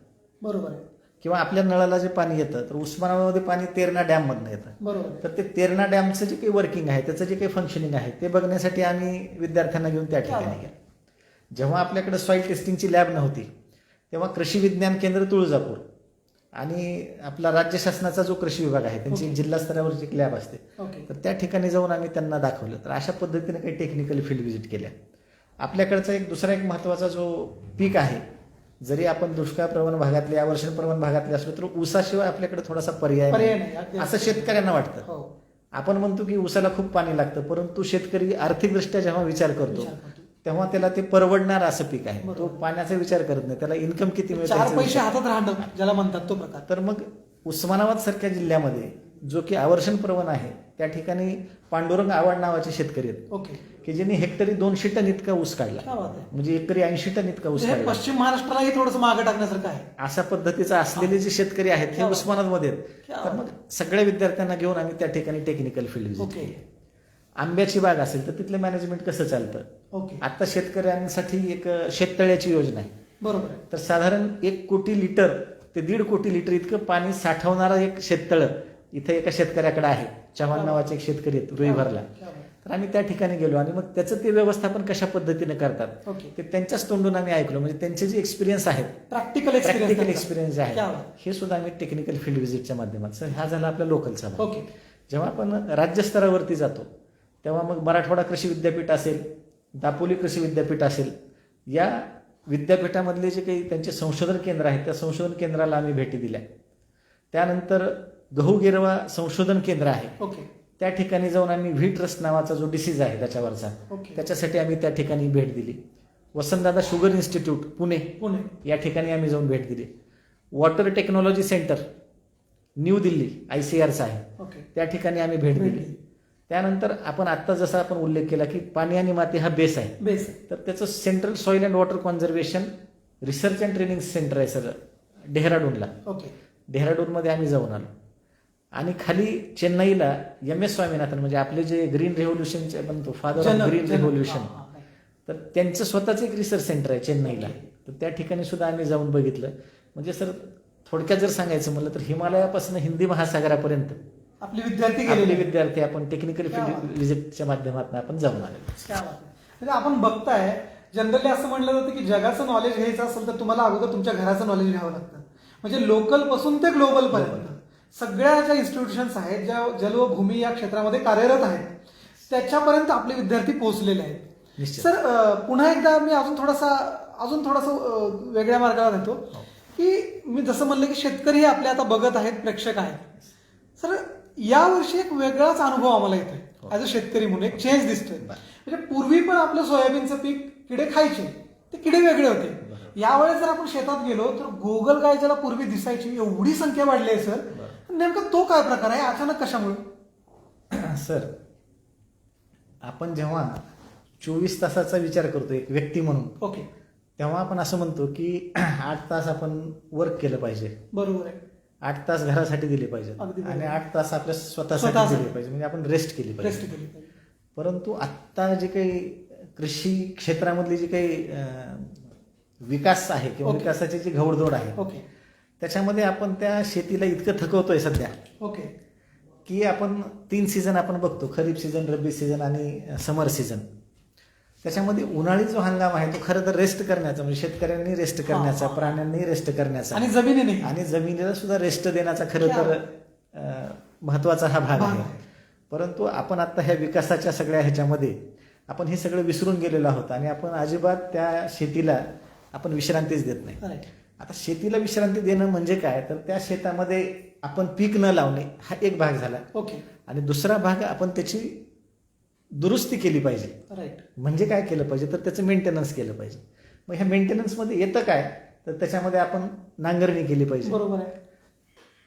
बरोबर आहे. किंवा आपल्या नळाला जे पाणी येतं, तर उस्मानाबादमध्ये पाणी तेरणा डॅममधनं येतं. बरोबर आहे. तर ते तेरणा डॅमचं जे काही वर्किंग आहे, त्याचं जे काही फंक्शनिंग आहे, ते बघण्यासाठी आम्ही विद्यार्थ्यांना घेऊन त्या ठिकाणी गेलो. जेव्हा आपल्याकडे सॉईल टेस्टिंगची लॅब नव्हती, तेव्हा कृषी विज्ञान केंद्र तुळजापूर आणि आपला राज्य शासनाचा जो कृषी विभाग आहे, त्यांची ओके. जिल्हा स्तरावरची एक लॅब असते. ओके. तर त्या ठिकाणी जाऊन आम्ही त्यांना दाखवलं. तर अशा पद्धतीने काही टेक्निकल फील्ड व्हिजिट केल्या. आपल्याकडचा दुसरा एक महत्त्वाचा जो पीक आहे, जरी आपण दुष्काळ प्रवण भागातले, अवर्षण प्रवण भागातले असलो तर ऊसाशिवाय आपल्याकडे थोडासा पर्याय नाही. अगदी असं शेतकऱ्यांना वाटतं. हो. आपण म्हणतो की ऊसाला खूप पाणी लागतं, परंतु शेतकरी आर्थिकदृष्ट्या जेव्हा विचार करतो तेव्हा त्याला ते परवडणार असं पीक आहे. तो पाण्याचा विचार करत नाही, त्याला इन्कम किती 4 पैसे हातात राहणं ज्याला म्हणतात तो प्रकार. तर मग उस्मानाबाद सारख्या जिल्ह्यामध्ये जो की आवर्षण प्रवण आहे, त्या ठिकाणी पांडुरंग आव्हाड नावाचे शेतकरी आहेत ओके. की ज्यांनी हेक्टरी 200 टन इतका ऊस काढला. क्या बात आहे. म्हणजे एकरी 80 टन इतका ऊस हे काढला. पश्चिम महाराष्ट्रालाही थोडंसं मागे टाकण्यासारखं आहे. अशा पद्धतीचं असलेले जे शेतकरी आहेत हे उस्मानाबादमध्ये आहेत. क्या तर मग सगळ्या विद्यार्थ्यांना घेऊन आम्ही त्या ठिकाणी टेक्निकल फील्ड व्हिजिट ओके. केली. आंब्याची बाग असेल तर तिथलं मॅनेजमेंट कसं चालतं. ओके. आता शेतकऱ्यांसाठी एक शेततळ्याची योजना आहे. बरोबर आहे. तर साधारण 1 कोटी लिटर ते 1.5 कोटी लिटर इतकं पाणी साठवणारं एक शेततळं इथं एका शेतकऱ्याकडे आहे. चव्हाण नावाचे एक शेतकरी आहेत रुईभरला. तर आम्ही त्या ठिकाणी गेलो आणि मग त्याचं ते व्यवस्थापन कशा पद्धतीने करतात ओके. ते त्यांच्याच तोंडून आम्ही ऐकलो. म्हणजे त्यांचे जे एक्सपिरियन्स आहेत, प्रॅक्टिकल एक्सपिरियन्स आहे, क्या बात. हे सुद्धा आम्ही टेक्निकल फील्ड व्हिजिटच्या माध्यमातून. हा झाला आपला लोकलचा भाग. ओके. जेव्हा आपण राज्यस्तरावरती जातो तेव्हा मग मराठवाडा कृषी विद्यापीठ असेल, दापोली कृषी विद्यापीठ असेल, या विद्यापीठामधले जे काही त्यांचे संशोधन केंद्र आहेत त्या संशोधन केंद्राला आम्ही भेटी दिल्या. त्यानंतर गहू गिरवा संशोधन केंद्र आहे, ओके. त्या ठिकाणी जाऊन आम्ही व्ही ट्रस्ट नावाचा जो डिसीज आहे त्याच्यावरचा, ओके. त्याच्यासाठी आम्ही त्या ठिकाणी भेट दिली. वसंतदादा शुगर इन्स्टिट्यूट पुणे, या ठिकाणी आम्ही जाऊन भेट दिली. Water technology centre new Delhi ICRचं आहे, ओके. त्या ठिकाणी आम्ही भेट दिली. त्यानंतर आपण आत्ता जसा आपण उल्लेख केला की पाणी आणि माती हा बेस आहे, तर त्याचं central soil and water conservation research and training centre आहे सर डेहराडूनला. ओके. डेहराडूनमध्ये आम्ही जाऊन आलो. आणि खाली चेन्नईला MS स्वामीनाथन, म्हणजे आपले जे ग्रीन रेव्होल्युशनचे म्हणतो father of Janak- green Janak. Revolution, हा, हा. तर त्यांचं स्वतःचं एक रिसर्च सेंटर आहे चेन्नईला. तर त्या ठिकाणी सुद्धा आम्ही जाऊन बघितलं. म्हणजे सर थोडक्यात जर सांगायचं म्हणलं तर हिमालयापासून हिंदी महासागरापर्यंत आपले विद्यार्थी आपले गेलेले विद्यार्थी आपण टेक्निकल क्या बात. फील्ड व्हिजिटच्या माध्यमातून आपण जाऊन आलेलो. क्या बात आहे. म्हणजे आपण बघताय जनरली असं म्हटलं जातं की जगाचं नॉलेज घ्यायचं असेल तर तुम्हाला अगोदर तुमच्या घराचं नॉलेज घ्यावं लागतं. म्हणजे लोकल पासून ते ग्लोबल पर्यंत सगळ्या ज्या इन्स्टिट्यूशन्स आहेत, ज्या जल व भूमी या क्षेत्रामध्ये कार्यरत आहेत, त्याच्यापर्यंत आपले विद्यार्थी पोहोचलेले आहेत. निश्चित. सर पुन्हा एकदा मी अजून थोडासा वेगळ्या मार्गाला नेतो की मी जसं म्हणलं की शेतकरी हे आपले आता बघत आहेत, प्रेक्षक आहेत. सर यावर्षी एक वेगळाच अनुभव आम्हाला येतोय ऍज अ शेतकरी म्हणून, एक चेंज दिसतोय. म्हणजे पूर्वी पण आपलं सोयाबीनचं पीक किडे खायचे, ते किडे वेगळे होते. यावेळेस जर आपण शेतात गेलो तर गोगल गाय ज्याला पूर्वी दिसायची एवढी संख्या वाढली आहे सर. नेमका तो काय प्रकार आहे, अचानक कशामुळे? सर आपण जेव्हा 24 तासाचा विचार करतो एक व्यक्ती म्हणून, ओके, तेव्हा आपण असं म्हणतो की 8 तास आपण वर्क केलं पाहिजे, बरोबर आहे. 8 तास घरासाठी दिले पाहिजेत अगदी बरोबर. आणि 8 तास आपल्या स्वतःसाठी स्वतःसाठी. दिले पाहिजे, म्हणजे आपण रेस्ट केली रेस्ट पाहिजे. केली पाहिजे. परंतु आत्ता जे काही कृषी क्षेत्रामधली जी काही विकास आहे किंवा ओके. विकासाची जी घौडदौड आहे, ओके त्याच्यामध्ये आपण त्या शेतीला इतकं थकवतोय सध्या ओके की आपण 3 सीझन आपण बघतो, खरीप सीझन, रब्बी सीझन आणि समर सीझन. त्याच्यामध्ये उन्हाळी जो हंगाम आहे तो खरं तर रेस्ट करण्याचा, म्हणजे शेतकऱ्यांनी रेस्ट करण्याचा, हा. प्राण्यांनी रेस्ट करण्याचा आणि जमिनीने आणि जमिनीला सुद्धा रेस्ट देण्याचा खरं तर महत्वाचा हा भाग आहे. परंतु आपण आता ह्या विकासाच्या सगळ्या ह्याच्यामध्ये आपण हे सगळं विसरून गेलेलो आहोत आणि आपण अजिबात त्या शेतीला आपण विश्रांतीच देत नाही. Right. आता शेतीला विश्रांती देणं म्हणजे काय, तर त्या शेतामध्ये आपण पीक न लावणे हा एक भाग झाला. ओके, आणि दुसरा भाग आपण त्याची दुरुस्ती केली पाहिजे. राईट. म्हणजे काय केलं पाहिजे, तर त्याचं मेंटेनन्स केलं पाहिजे. मग ह्या मेंटेनन्समध्ये येतं काय, तर त्याच्यामध्ये आपण नांगरणी केली पाहिजे. बरोबर आहे.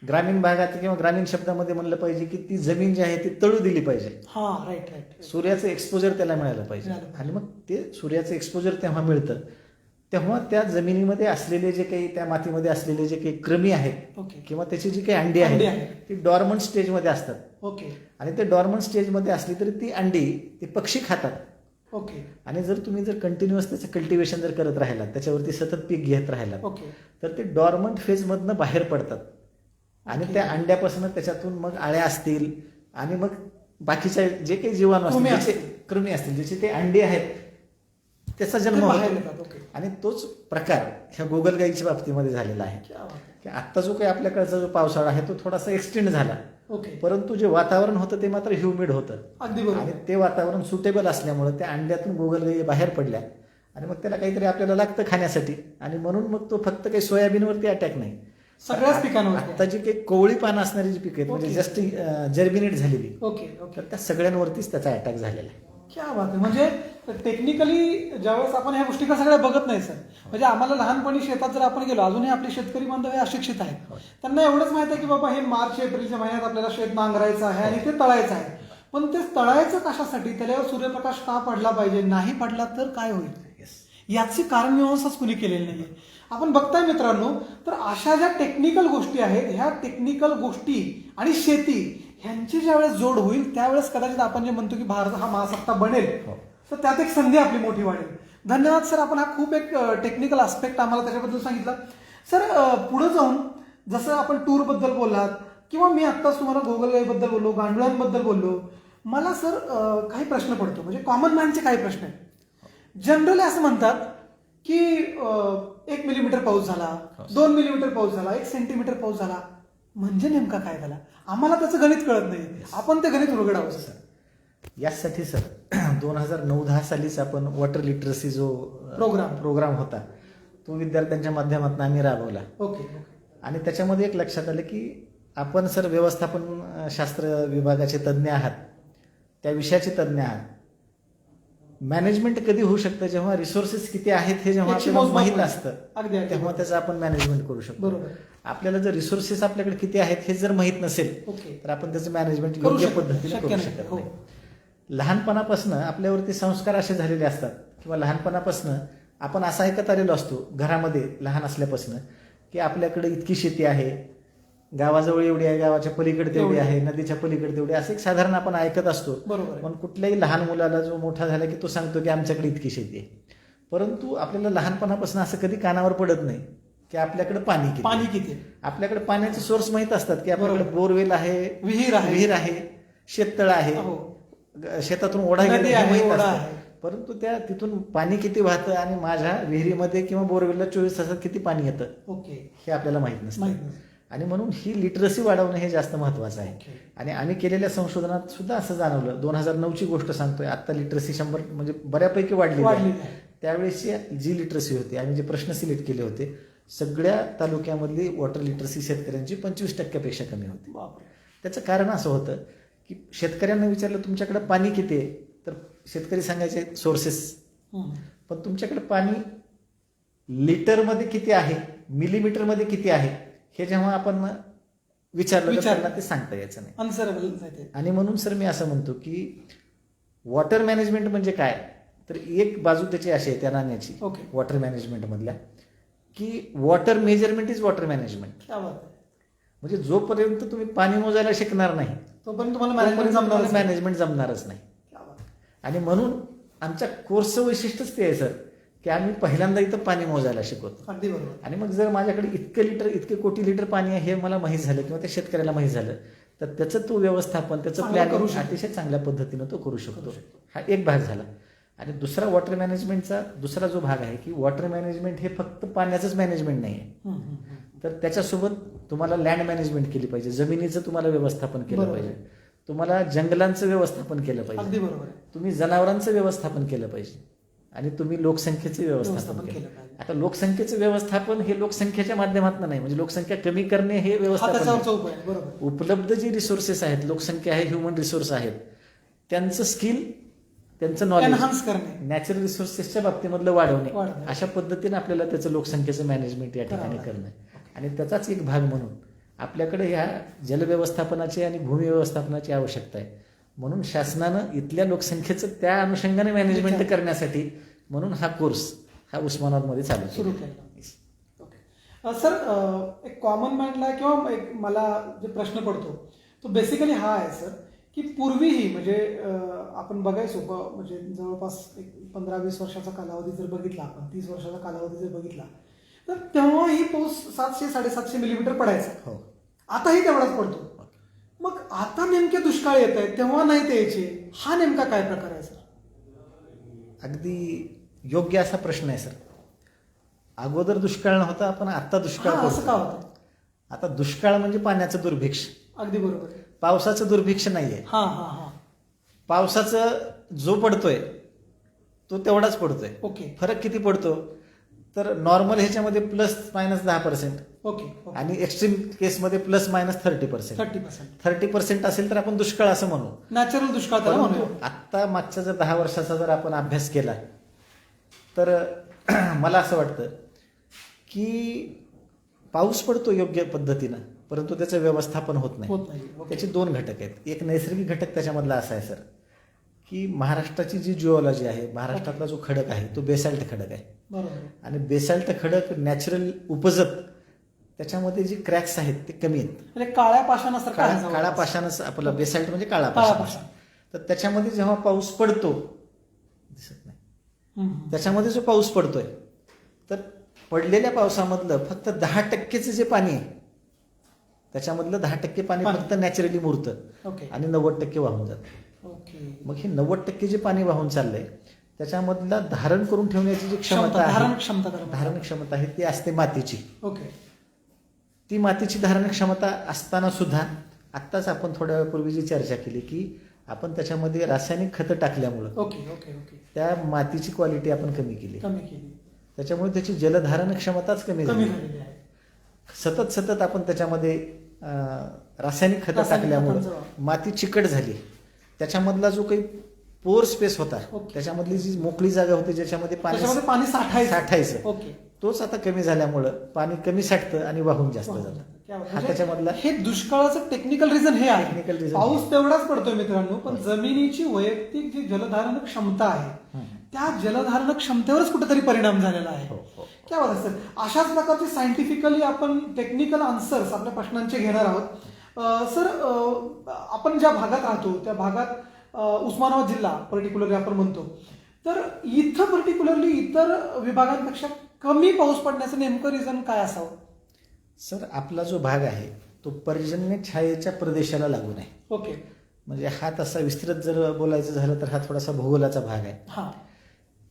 ग्रामीण भागात किंवा ग्रामीण शब्दामध्ये म्हणलं पाहिजे की ती जमीन जी आहे ती तळू दिली पाहिजे. हा, राईट राईट. सूर्याचं एक्सपोजर त्याला मिळालं पाहिजे. मिळालं. आणि मग ते सूर्याचं एक्सपोजर तेव्हा मिळतं तेव्हा त्या जमिनीमध्ये असलेले जे काही, त्या मातीमध्ये असलेले जे काही कृमी आहेत ओके किंवा त्याची जी काही अंडी अंडी आहेत आहेत. ती डॉर्मंट स्टेजमध्ये असतात. ओके आणि ते डॉर्मंट स्टेजमध्ये असली तरी ती अंडी ते पक्षी खातात. ओके आणि जर तुम्ही जर कंटिन्युअस त्याचं कल्टिवेशन जर करत राहिलात, त्याच्यावरती सतत पीक घेत राहिलात, ओके तर ते डॉर्मंट फेजमधनं बाहेर पडतात आणि ओके. त्या अंड्यापासून त्याच्यातून मग आळ्या असतील आणि मग बाकीच्या जे काही जीवाणू असतील, कृमी ज्याचे कृमी असतील, ज्याचे ते अंडे आहेत, त्याचा ते जन्म बाहेर होतो. येतात. ओके, आणि तोच प्रकार ह्या गोगलगाईच्या बाबतीमध्ये झालेला आहे क्या बात आहे. की आत्ता जो काही आपल्याकडचा जो पावसाळा आहे तो थोडासा एक्सटेंड झाला, ओके, परंतु जे वातावरण होतं ते मात्र ह्युमिड होतं. अगदी आणि बरोबर. ते वातावरण सुटेबल असल्यामुळे त्या अंड्यातून गोगलगाई बाहेर पडल्या आणि मग त्याला काहीतरी आपल्याला लागतं खाण्यासाठी. आणि म्हणून मग तो फक्त काही सोयाबीनवरती अटॅक नाही, सगळ्याच पिकांवर आता जी काही कोवळी पानं असणारी जी पिकं आहेत, म्हणजे ओके. जस्ट जर्मिनेट झालेली, ओके ओके, तर त्या सगळ्यांवरतीच त्याचा अटॅक झालेला आहे. क्या बात आहे. म्हणजे टेक्निकली ज्यावेळेस आपण ह्या गोष्टी सगळ्या बघत नाही सर, म्हणजे आम्हाला लहानपणी शेतात जर आपण गेलो, अजूनही आपले शेतकरी बांधव हे अशिक्षित आहेत, त्यांना एवढंच माहित आहे की बाबा हे मार्च एप्रिलच्या महिन्यात आपल्याला शेत नांगरायचं आहे आणि ते तळायचं आहे. पण ते तळायचं कशासाठी, त्याच्यावर सूर्यप्रकाश का पडला पाहिजे, नाही पडला तर काय होईल, याची कारणमीमांसाच कुणी केलेली नाहीये. आपण बघताय मित्रांनो, तर अशा ज्या टेक्निकल गोष्टी आहेत, ह्या टेक्निकल गोष्टी आणि शेती ह्यांची ज्यावेळेस जोड होईल त्यावेळेस कदाचित आपण जे म्हणतो की भारत हा महासत्ता बनेल, तर त्यात एक संधी आपली मोठी वाढेल. धन्यवाद सर, आपण हा खूप एक टेक्निकल आस्पेक्ट आम्हाला त्याच्याबद्दल सांगितला. सर पुढे जाऊन जसं आपण टूर बद्दल बोललात किंवा मी आत्ताच तुम्हाला गोगलगाईबद्दल बोललो, गांडुळांबद्दल बोललो, मला सर काही प्रश्न पडतो, म्हणजे कॉमन मॅनचे काही प्रश्न आहेत. जनरली असं म्हणतात की 1 मिलीमीटर पाऊस झाला, 2 मिलीमीटर पाऊस झाला, 1 सेंटीमीटर पाऊस झाला, म्हणजे नेमका काय झाला, आम्हाला त्याचं गणित कळत नाही. आपण ते गणित उलगडावं सर. यासाठी सर 2009-10 सालीच आपण वॉटर लिटरसी जो प्रोग्राम होता तो विद्यार्थ्यांच्या माध्यमातून आम्ही राबवला. ओके, आणि त्याच्यामध्ये एक लक्षात आलं की आपण सर व्यवस्थापन शास्त्र विभागाचे तज्ज्ञ आहात, त्या विषयाचे तज्ज्ञ आहात. मॅनेजमेंट कधी होऊ शकतं, जेव्हा रिसोर्सेस किती आहेत हे जेव्हा याची आपल्याला मोजमाप माहीत होईल. असतं, अगदी अगदी. तेव्हा त्याचं आपण मॅनेजमेंट करू शकतो. बरोबर. आपल्याला जर रिसोर्सेस आपल्याकडे किती आहेत हे जर माहीत नसेल, ओके, तर आपण त्याचं मॅनेजमेंट करू योग्य शकत पद्धतीने शक्य करू नाही. शकत हो. नाही. लहानपणापासून आपल्यावरती संस्कार असे झालेले असतात किंवा लहानपणापासून आपण असं ऐकत आलेलो असतो घरामध्ये लहान असल्यापासून की आपल्याकडे इतकी शेती आहे, गावाजवळ एवढी आहे, गावाच्या पलीकडे तेवढी एवढी. आहे, नदीच्या पलीकडे तेवढी, असं एक साधारण आपण ऐकत असतो. बरोबर आहे. पण कुठल्याही लहान मुलाला जो मोठा झाला की तो सांगतो की आमच्याकडे इतकी शेती आहे. परंतु आपल्याला लहानपणापासून असं कधी कानावर पडत नाही की आपल्याकडे पाणी किती पाणी आहे. किती आहे? आपल्याकडे पाण्याचे सोर्स माहीत असतात की आपल्याकडे बोरवेल आहे, विहीर आहे. शेततळ आहे, हो. शेतातून ओढा नदी गेला हे आहे, माहीत ओढा असतं. आहे. परंतु त्या तिथून पाणी किती वाहतं आणि माझ्या विहिरीमध्ये किंवा बोरवेलला 24 तासात किती पाणी येतं ओके. हे आपल्याला माहीत नसतं. माहित नाही. आणि म्हणून ही लिटरसी वाढवणं हे जास्त महत्वाचं आहे. ओके. आणि आम्ही केलेल्या संशोधनात सुद्धा असं जाणवलं, 2009ची गोष्ट सांगतोय, आता लिटरसी 100 म्हणजे बऱ्यापैकी वाढली आहे. आहे. त्यावेळेसची जी लिटरसी होती, आम्ही जे प्रश्न सिलेक्ट केले होते, सगळ्या तालुक्यामधली वॉटर लिटरसी शेतकऱ्यांची 25% कमी होती. बापरे. त्याचं कारण असं होतं की शेतकऱ्यांना विचारलं तुमच्याकडे पाणी किती आहे, तर शेतकरी सांगायचे सोर्सेस. पण तुमच्याकडे पाणी लिटरमध्ये किती आहे, मिलीमीटरमध्ये किती आहे, हे जेव्हा आपण विचारलं तर त्यांना ते सांगता यायचं नाही. आन्सरेबल नाही ते. आणि म्हणून सर मी असं म्हणतो की वॉटर मॅनेजमेंट म्हणजे काय, तर एक बाजू त्याची अशी आहे त्या नाण्याची ओके. वॉटर मॅनेजमेंट मधल्या, की water measurement is water management. क्या बात आहे. म्हणजे जोपर्यंत तुम्ही पाणी मोजायला शिकणार नाही तोपर्यंत तुम्हाला मॅनेजमेंट जमणारच नाही. आणि म्हणून आमच्या कोर्सचं वैशिष्ट्यच ते आहे सर, की आम्ही पहिल्यांदा इथं पाणी मोजायला शिकवतो. अगदी बरोबर. आणि मग जर माझ्याकडे इतके कोटी लिटर पाणी आहे हे मला माहीत झालं किंवा त्या शेतकऱ्याला माहीत झालं, तर त्याचं तो व्यवस्थापन, त्याचं चांगलं करू प्लॅनिंग शकतो. अतिशय चांगल्या पद्धतीनं तो करू शकतो. हा एक भाग झाला. आणि दुसरा वॉटर मॅनेजमेंटचा दुसरा जो भाग आहे की वॉटर मॅनेजमेंट हे फक्त पाण्याचंच मॅनेजमेंट नाही आहे, तर त्याच्यासोबत तुम्हाला लँड मॅनेजमेंट केली पाहिजे, जमिनीचं तुम्हाला व्यवस्थापन केलं बरोबर. पाहिजे, तुम्हाला जंगलांचं व्यवस्थापन केलं अगदी पाहिजे, बरोबर आहे. तुम्ही जनावरांचं व्यवस्थापन केलं पाहिजे, आणि तुम्ही लोकसंख्येचं व्यवस्थापन केलं. पाहिजे. आता लोकसंख्येचं व्यवस्थापन हे लोकसंख्येच्या माध्यमातून नाही, म्हणजे लोकसंख्या कमी करणे हे हा व्यवस्थापन त्याच्यावरचा नाही. उपाय आहे. बरोबर. उपलब्ध जी रिसोर्सेस आहेत, लोकसंख्या आहे, ह्युमन रिसोर्स आहेत, त्यांचं स्किल, त्यांचं नॉलेज, एनहान्स करणे, नॅचरल रिसोर्सेसच्या बाबतीमधलं वाढवणे, वाढवणे. अशा पद्धतीने आपल्याला त्याचं लोकसंख्येचं मॅनेजमेंट या ठिकाणी करावं करणं आहे. आणि त्याचाच एक भाग म्हणून आपल्याकडे ह्या जलव्यवस्थापनाची आणि भूमी व्यवस्थापनाची आवश्यकता आहे. म्हणून शासनानं इथल्या लोकसंख्येचं त्या अनुषंगाने मॅनेजमेंट करण्यासाठी म्हणून हा कोर्स हा उस्मानाबादमध्ये चालू सुरू केला. ओके. सर, एक कॉमन मॅनला किंवा एक मला जे प्रश्न पडतो तो बेसिकली हा आहे सर, की पूर्वीही म्हणजे आपण बघायचो म्हणजे जवळपास एक 15-20 वर्षाचा कालावधी जर बघितला, आपण 30 वर्षाचा कालावधी जर बघितला, तर तेव्हाही पाऊस 700-750 मिलीमीटर पडायचा. हो. आताही तेवढाच पडतो. मग आता नेमके दुष्काळ येत आहेत, तेव्हा नाही ते यायचे, हा नेमका काय प्रकार आहे सर? अगदी योग्य असा प्रश्न आहे सर. अगोदर दुष्काळ नव्हता, पण आता दुष्काळ हा, असं पडतो. का होतं? आता दुष्काळ म्हणजे पाण्याचं दुर्भिक्ष, अगदी बरोबर आहे. पावसाचं दुर्भिक्ष नाहीये. हा हा हा. पावसाचं जो पडतोय तो तेवढाच पडतोय. ओके. फरक किती पडतो, तर नॉर्मल ह्याच्यामध्ये ±10% ओके. आणि एक्स्ट्रीम केसमध्ये ±30%. 30%. 30% असेल तर आपण दुष्काळ असं म्हणू. नॅचरल दुष्काळ त्याला परंतु म्हणूया. आत्ता मागच्या जर 10 वर्षाचा जर आपण अभ्यास केला तर मला असं वाटतं की पाऊस पडतो योग्य पद्धतीनं, परंतु त्याचं व्यवस्थापन होत नाही. होत नाही. ओके. त्याचे 2 घटक आहेत. एक नैसर्गिक घटक त्याच्यामधला असा आहे सर, की महाराष्ट्राची जी जिओलॉजी आहे, महाराष्ट्रातला जो खडक आहे तो बेसाल्ट खडक आहे. बरोबर. आणि बेसाल्ट खडक नॅचरल उपजत त्याच्यामध्ये जे क्रॅक्स आहेत ते कमी आहेत. म्हणजे काळ्या पाषाणासारखं आहे जवळपास. काळा पाषाणच आपला बेसाल्ट म्हणजे काळा काळा पाषाण. पाषाण. तर त्याच्यामध्ये जेव्हा पाऊस पडतो दिसत नाही, त्याच्यामध्ये जो पाऊस पडतोय तर पडलेल्या पावसामधलं फक्त 10%चं जे पाणी आहे त्याच्यामधलं 10% पाणी फक्त नॅचरली मुरतं. ओके. आणि 90% वाहून जातं. ओके. मग हे 90% जे पाणी वाहून चाललंय त्याच्यामधला धारण करून ठेवण्याची जी क्षमता आहे, धारण क्षमता आहे ती असते मातीची. ओके. ती मातीची धारण क्षमता असताना सुद्धा आत्ताच आपण थोड्या वेळापूर्वी जी चर्चा केली की आपण त्याच्यामध्ये रासायनिक खतं टाकल्यामुळं ओके. ओके. ओके. त्या मातीची क्वालिटी आपण कमी केली. केली. त्याच्यामुळे त्याची जलधारण क्षमताच कमी झाली. सतत आपण त्याच्यामध्ये रासायनिक खतं टाकल्यामुळं माती चिकट झाली. त्याच्यामधला जो काही पोर स्पेस होता, त्याच्यामधली जी मोकळी जागा होती ज्याच्यामध्ये पाणी साठायचं, ओके, तोच आता कमी झाल्यामुळं पाणी कमी साठतं आणि वाहून जास्त जातं. हा त्याच्यामधला हे दुष्काळाचं टेक्निकल रिझन हे आहे. टेक्निकल रिझन पाऊस तेवढाच पडतोय मित्रांनो, पण जमिनीची वैयक्तिक जी जलधारण क्षमता आहे त्या जलधारण क्षमतेवरच कुठेतरी परिणाम झालेला आहे. हो, हो. क्या बात आहे सर. अशाच प्रकारचे सायंटिफिकली आपण टेक्निकल आन्सर्स आपल्या प्रश्नांचे घेणार आहोत. सर आपण ज्या भागात राहतो त्या भागात उस्मानाबाद जिल्हा पर्टिक्युलरली आपण म्हणतो, तर इथं पर्टिक्युलरली इतर विभागांपेक्षा कमी पाऊस पडण्याचं नेमकं रिझन काय असावं? सर आपला जो भाग आहे तो पर्जन्य छायेच्या प्रदेशाला लागून आहे. ओके. म्हणजे हा तसा विस्तृत जर बोलायचं झालं तर हा थोडासा भूगोलाचा भाग आहे हां.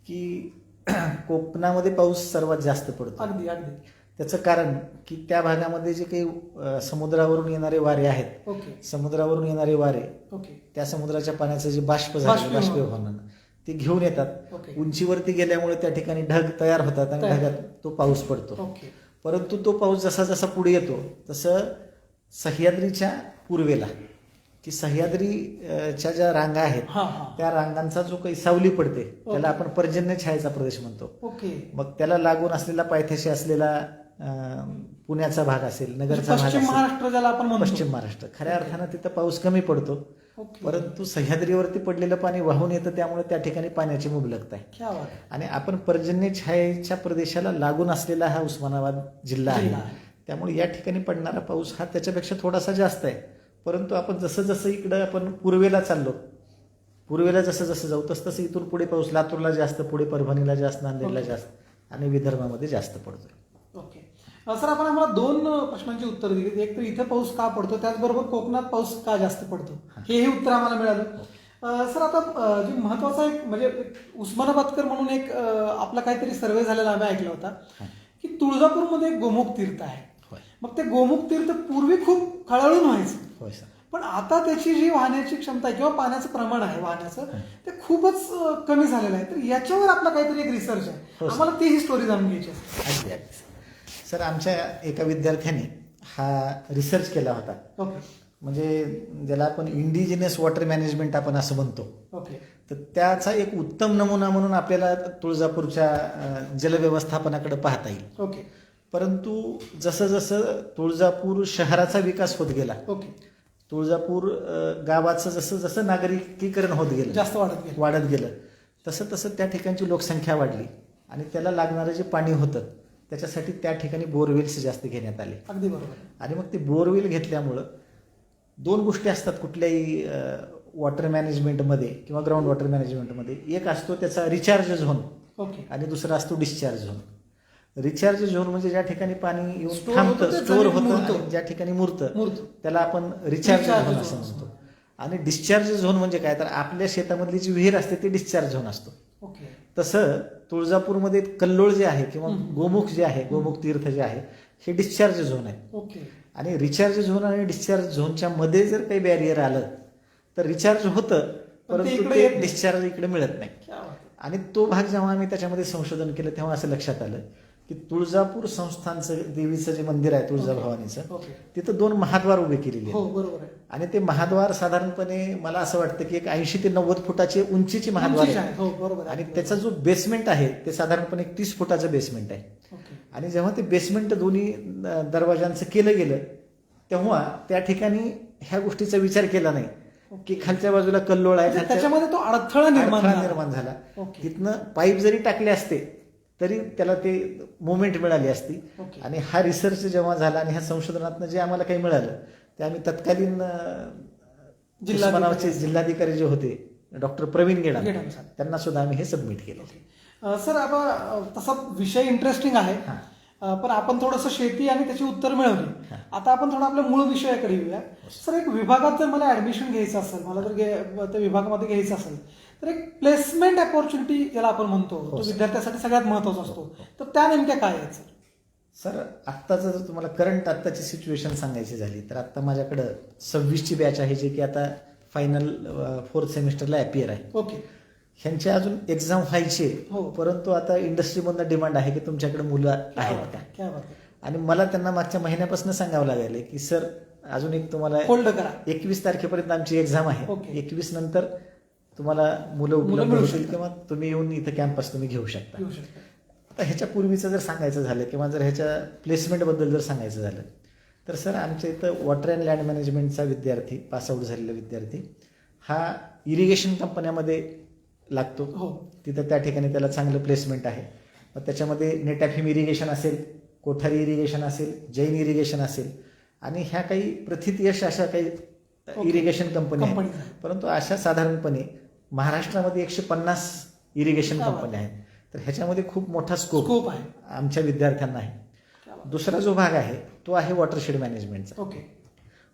की कोकणामध्ये पाऊस सर्वात जास्त पडतो. अगदी अगदी. त्याचं कारण की त्या भागामध्ये जे काही समुद्रावरून येणारे वारे आहेत, ओके. समुद्रावरून येणारे वारे ओके. त्या समुद्राच्या पाण्याचं जे बाष्पीभवन ते घेऊन येतात. ओके. उंचीवरती गेल्यामुळे त्या ठिकाणी ढग तयार होतात आणि ढगात तो पाऊस पडतो. ओके. परंतु तो पाऊस जसा जसा पुढे येतो तसं सह्याद्रीच्या पूर्वेला की सह्याद्रीच्या ज्या रांगा आहेत हां हां. त्या रांगांचा जो काही सावली पडते त्याला आपण पर्जन्य छायेचा प्रदेश म्हणतो. ओके. मग त्याला लागून असलेला पायथ्याशी असलेला पुण्याचा भाग असेल, नगरचा भाग पश्चिम असेल, महाराष्ट्र ज्याला आपण म्हणतो. पश्चिम महाराष्ट्र, खऱ्या अर्थानं तिथं पाऊस कमी पडतो. ओके. परंतु सह्याद्रीवरती पडलेलं पाणी वाहून येतं त्यामुळे त्या ठिकाणी पाण्याची मुबलकता आहे. क्या बात आहे. आणि आपण पर्जन्य छायेच्या प्रदेशाला लागून असलेला हा उस्मानाबाद जिल्हा आहे. त्यामुळे या ठिकाणी पडणारा पाऊस हा त्याच्यापेक्षा थोडासा जास्त आहे. परंतु आपण जसं जसं इकडं आपण पूर्वेला चाललो, पूर्वेला जसं जसं जाऊ तसं तसं इथून पुढे पाऊस लातूरला जास्त, पुढे परभणीला जास्त, नांदेडला जास्त आणि विदर्भामध्ये जास्त पडतो. ओके. सर आपण आम्हाला दोन प्रश्नांची उत्तर दिली. एक तर इथे पाऊस का पडतो, त्याचबरोबर कोकणात पाऊस का जास्त पडतो, हेही उत्तर आम्हाला मिळालं. सर आता जे महत्वाचा एक म्हणजे उस्मानाबादकर म्हणून एक आपला काहीतरी सर्वे झालेला आम्ही ऐकला होता की तुळजापूरमध्ये एक गोमुख तीर्थ आहे. मग ते गोमुख तीर्थ पूर्वी खूप खळाळून व्हायचं. होय सर. पण आता त्याची जी वाहण्याची क्षमता आहे किंवा पाण्याचं प्रमाण आहे वाहण्याचं ते खूपच कमी झालेलं आहे. तर याच्यावर आपला काहीतरी एक रिसर्च आहे, आम्हाला तीही स्टोरी जाणून घ्यायची आहे. अगदी अगदी सर, आमच्या एका विद्यार्थ्याने हा रिसर्च केला होता. ओके. म्हणजे ज्याला आपण इंडिजिनस वॉटर मॅनेजमेंट आपण असं म्हणतो. ओके. तर त्याचा एक उत्तम नमुना म्हणून आपल्याला तुळजापूरच्या जलव्यवस्थापनाकडे पाहता येईल. ओके. परंतु जसं जसं तुळजापूर शहराचा विकास होत गेला, ओके. तुळजापूर गावाचं जसं जसं नागरिकीकरण होत गेलं, जास्त वाढत गेलं तसं तसं त्या ठिकाणची लोकसंख्या वाढली आणि त्याला लागणारं जे पाणी होतं त्याच्यासाठी त्या ठिकाणी बोरवेल्स जास्त घेण्यात आले. अगदी बरोबर. आणि मग ते बोरवेल घेतल्यामुळं दोन गोष्टी असतात कुठल्याही वॉटर मॅनेजमेंटमध्ये किंवा ग्राउंड वॉटर मॅनेजमेंटमध्ये. एक असतो त्याचा रिचार्ज झोन. ओके. आणि दुसरा असतो डिस्चार्ज झोन. रिचार्ज झोन म्हणजे ज्या ठिकाणी पाणी येऊन Store थांबतं, होतं, स्टोअर मुरतं. होतं, आणि ज्या ठिकाणी मुरतं मूर्त. त्याला आपण रिचार्ज Recharge झोन zone असं म्हणतो. आणि डिस्चार्ज झोन म्हणजे काय, तर आपल्या शेतामधली जी विहीर असते ती डिस्चार्ज झोन असतो. ओके. तसं तुळजापूरमध्ये कल्लोळ जे आहे किंवा गोमुख जे आहे, गोमुख तीर्थ जे आहे, हे डिस्चार्ज झोन आहे. ओके. आणि रिचार्ज झोन आणि डिस्चार्ज झोनच्या मध्ये जर काही बॅरियर आलं तर रिचार्ज होतं परंतु ते डिस्चार्ज इकडे मिळत नाही. आणि तो भाग जेव्हा आम्ही त्याच्यामध्ये संशोधन केलं तेव्हा असं लक्षात आलं की तुळजापूर संस्थानचं देवीचं जे मंदिर आहे तुळजाभवानीचं, तिथं 2 महाद्वार उभे केलेले हो आहेत. बरोबर आहे. आणि ते महाद्वार साधारणपणे मला असं वाटतं की एक 80 ते 90 फुटाची उंचीची महाद्वार आहे. हो बरोबर. आणि त्याचा जो बेसमेंट आहे ते साधारणपणे 30 फुटाचं बेसमेंट आहे. ओके. आणि जेव्हा ते बेसमेंट दोन्ही दरवाजांचं केलं गेलं तेव्हा त्या ठिकाणी ह्या गोष्टीचा विचार केला नाही की खालच्या बाजूला कल्लोळ आहे, त्याच्यामध्ये तो अडथळा निर्माण झाला. ओके. तिथनं पाईप जरी टाकले असते तरी त्याला ते मुवमेंट मिळाली असती. ओके. आणि हा रिसर्च जेव्हा झाला आणि ह्या संशोधनातनं जे आम्हाला काही मिळालं ते आम्ही तत्कालीन उस्मानाबादचे जिल्हाधिकारी जे होते डॉक्टर प्रवीण गेडाम त्यांना सुद्धा आम्ही हे सबमिट केलं. सर आता तसा विषय इंटरेस्टिंग आहे, पण आपण थोडंसं शेती आणि त्याची उत्तर मिळवली. आता आपण थोडं आपल्या मूळ विषयाकडे येऊया. सर एक विभागात जर मला ऍडमिशन घ्यायचं असेल, मला जर त्या विभागामध्ये घ्यायचं असेल तर एक प्लेसमेंट अपॉर्च्युनिटी ज्याला आपण म्हणतो तो विद्यार्थ्यासाठी सगळ्यात महत्वाचा असतो, तर त्या नेमक्या काय आहेत सर? सर आत्ताचं जर तुम्हाला करंट आत्ताची सिच्युएशन सांगायची झाली तर आत्ता माझ्याकडं 26ची बॅच आहे जे की आता फायनल 4th सेमिस्टरला अपियर आहे. ओके. ह्यांचे अजून एक्झाम व्हायचे, परंतु आता इंडस्ट्रीमधनं डिमांड आहे की तुमच्याकडे मुलं आहेत का. आणि मला त्यांना मागच्या महिन्यापासून सांगावं लागेल की सर अजून एक तुम्हाला होल्ड करा, 21 तारखेपर्यंत आमची एक्झाम आहे, 21 नंतर तुम्हाला मुलं उपलब्ध होतील किंवा तुम्ही येऊन इथं कॅम्पस तुम्ही घेऊ शकता. आता ह्याच्या पूर्वीचं जर सांगायचं झालं किंवा जर ह्याच्या प्लेसमेंटबद्दल जर सांगायचं झालं तर सर आमच्या इथं वॉटर अँड लँड मॅनेजमेंटचा विद्यार्थी, पासआउट झालेला विद्यार्थी हा इरिगेशन कंपन्यामध्ये लागतो हो. तिथं त्या ठिकाणी त्याला चांगलं प्लेसमेंट आहे. मग त्याच्यामध्ये नेटॅफिम इरिगेशन असेल, कोठारी इरिगेशन असेल, जैन इरिगेशन असेल आणि ह्या काही प्रथितयश अशा काही इरिगेशन कंपनी आहेत. परंतु अशा साधारणपणे महाराष्ट्रामध्ये 150 इरिगेशन कंपन्या आहेत. तर ह्याच्यामध्ये खूप मोठा स्कोप आहे आमच्या विद्यार्थ्यांना आहे. दुसरा जो भाग आहे तो आहे वॉटरशेड मॅनेजमेंटचा. ओके.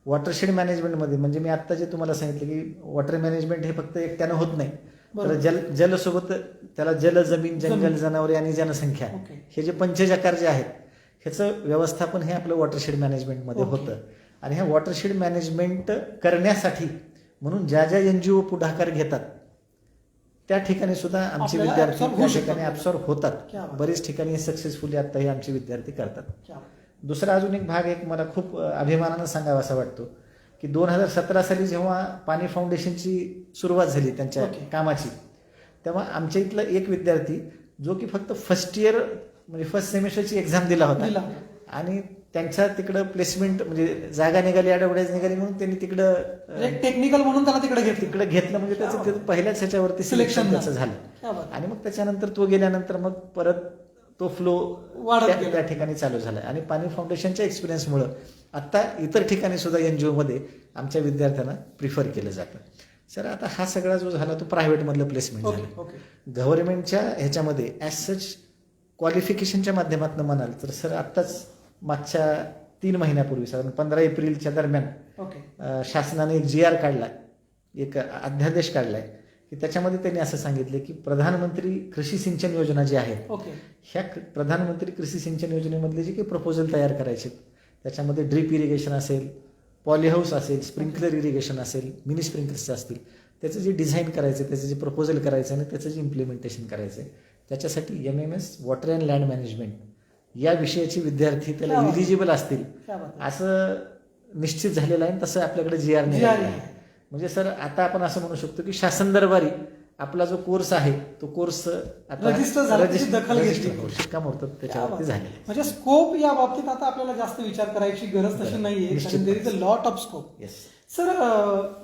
वॉटरशेड मॅनेजमेंटमध्ये म्हणजे मी आत्ता जे तुम्हाला सांगितलं की वॉटर मॅनेजमेंट हे फक्त एकट्यानं होत नाही, तर जलसोबत त्याला जल, जमीन, जंगल, जनावरे आणि जनसंख्या हे जे पंचजकार जे आहेत ह्याचं व्यवस्थापन हे आपलं वॉटरशेड मॅनेजमेंटमध्ये होतं. आणि ह्या वॉटरशेड मॅनेजमेंट करण्यासाठी म्हणून ज्या ज्या NGO पुढाकार घेतात त्या ठिकाणी सुद्धा आमचे विद्यार्थी त्या ठिकाणी ॲब्सॉर्ब होतात. बरेच ठिकाणी सक्सेसफुली आता हे आमचे विद्यार्थी करतात. दुसरा अजून एक भाग एक मला खूप अभिमानानं सांगावा असा वाटतो की 2017 साली जेव्हा पाणी फाउंडेशनची सुरुवात झाली त्यांच्या कामाची, तेव्हा आमच्या इथला एक विद्यार्थी जो की फक्त फर्स्ट सेमिस्टरची एक्झाम दिला होता आणि त्यांच्या तिकडं प्लेसमेंट म्हणजे जागा निघाली, ॲडव्हर्टाईज निघाली म्हणून त्यांनी तिकडं टेक्निकल म्हणून त्याला तिकडे घेतलं म्हणजे त्याचं पहिल्याच ह्याच्यावरती सिलेक्शन त्याचं झालं. आणि मग त्याच्यानंतर तो गेल्यानंतर मग परत तो फ्लो त्या ठिकाणी चालू झाला. आणि पाणी फाउंडेशनच्या एक्सपिरियन्समुळं आता इतर ठिकाणी सुद्धा NGO मध्ये आमच्या विद्यार्थ्यांना प्रिफर केलं जातं. सर आता हा सगळा जो झाला तो प्रायव्हेटमधलं प्लेसमेंट झालं. गव्हर्नमेंटच्या ह्याच्यामध्ये ॲज सच क्वालिफिकेशनच्या माध्यमातून म्हणाल तर सर आत्ताच मागच्या 3 महिन्यापूर्वी साधारण 15 एप्रिलच्या दरम्यान शासनाने एक GR काढला, एक अध्यादेश काढलाय की त्याच्यामध्ये त्यांनी असं सांगितलं की प्रधानमंत्री कृषी सिंचन योजना जी आहे ह्या प्रधानमंत्री कृषी सिंचन योजनेमधले जे काही प्रपोजल तयार करायचे त्याच्यामध्ये ड्रीप इरिगेशन असेल, पॉलीहाऊस असेल, स्प्रिंकलर इरिगेशन असेल, मिनी स्प्रिंकलर्स असतील, त्याचं जे डिझाईन करायचं, त्याचं जे प्रपोजल करायचं आणि त्याचं जे इम्प्लिमेंटेशन करायचं त्याच्यासाठी MMS water and land management या विषयाचे विद्यार्थी त्याला इलिजिबल असतील असं निश्चित झालेलं आहे. तसं आपल्याकडे GR निघालेलं आहे. म्हणजे सर आता आपण असं म्हणू शकतो की शासन दरबारी आपला जो कोर्स आहे तो कोर्स शिक्कामोर्तब त्याच्यावरती झाले. म्हणजे स्कोप या बाबतीत आता आपल्याला जास्त विचार करायची गरज तशी नाहीये, there is a lot of scope. Sir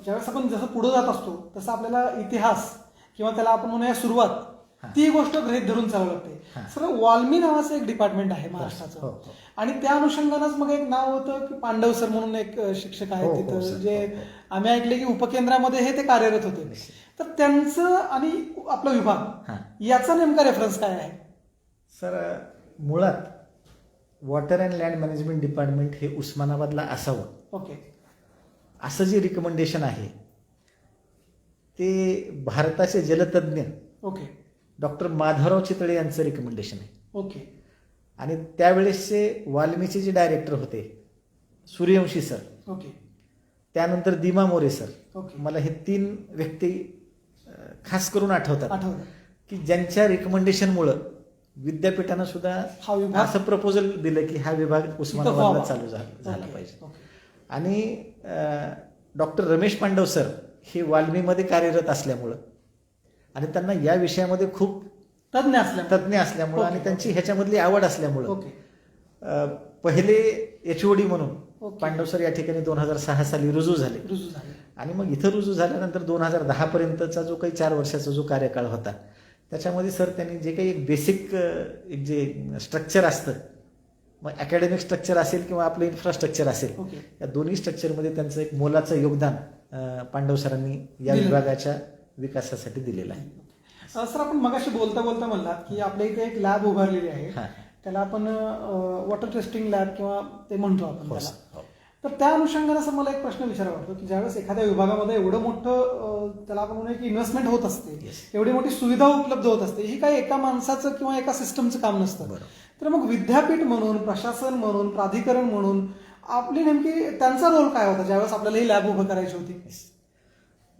ज्यावेळेस आपण जसं पुढे जात असतो तसं आपल्याला इतिहास किंवा त्याला आपण म्हणूया सुरुवात ती गोष्ट गृहीत धरून चालू लागते. सर वाल्मी नावाचं एक डिपार्टमेंट आहे महाराष्ट्राचं आणि त्या अनुषंगानंच मग एक नाव होतं की पांडव सर म्हणून एक शिक्षक आहेत तिथं, जे आम्ही ऐकले की उपकेंद्रामध्ये हे ते कार्यरत होते. तर त्यांचं आणि आपला विभाग याचा नेमका रेफरन्स काय आहे? सर मुळात water and land management department हे उस्मानाबादला असावं. ओके. असं जे रिकमेंडेशन आहे ते भारताचे जलतज्ञ डॉक्टर माधवराव चितळे यांचं रिकमेंडेशन आहे. ओके. आणि त्यावेळेसचे वाल्मीचे जे डायरेक्टर होते सूर्यवंशी सर, ओके, त्यानंतर दिमा मोरे सर, मला हे 3 व्यक्ती खास करून आठवतात की ज्यांच्या रिकमेंडेशनमुळं विद्यापीठानं सुद्धा असं प्रपोजल दिलं की हा विभाग उस्मानाबादला चालू झाला पाहिजे. आणि डॉक्टर रमेश पांडव सर हे वाल्मीमध्ये कार्यरत असल्यामुळं आणि त्यांना या विषयामध्ये खूप तज्ज्ञ असल्यामुळं आणि त्यांची ह्याच्यामधली आवड असल्यामुळं पहिले HOD म्हणून पांडव सर या ठिकाणी 2006 साली रुजू झाले. आणि मग इथं रुजू झाल्यानंतर 2010 पर्यंतचा जो काही 4 वर्षाचा जो कार्यकाळ होता त्याच्यामध्ये सर त्यांनी जे काही एक बेसिक एक जे स्ट्रक्चर असतं, मग अकॅडमिक स्ट्रक्चर असेल किंवा आपलं इन्फ्रास्ट्रक्चर असेल, या दोन्ही स्ट्रक्चरमध्ये त्यांचं एक मोलाचं योगदान पांडव सरांनी या विभागाच्या विकासासाठी दिलेलं आहे. सर आपण मगाशी बोलता म्हणलात की आपल्या इथे एक लॅब उभारलेली आहे, त्याला आपण वॉटर टेस्टिंग लॅब किंवा ते म्हणतो आपण त्याला. तर त्या अनुषंगाने सर मला एक प्रश्न विचारावा वाटतो की ज्यावेळेस एखाद्या विभागामध्ये एवढं मोठं त्याला आपण म्हणूया की इन्व्हेस्टमेंट होत असते, एवढी मोठी सुविधा उपलब्ध होत असते, ही काही एका माणसाचं किंवा एका सिस्टमचं काम नसतं. तर मग विद्यापीठ म्हणून, प्रशासन म्हणून, प्राधिकरण म्हणून आपली नेमकी त्यांचा रोल काय होता ज्यावेळेस आपल्याला ही लॅब उभं करायची होती?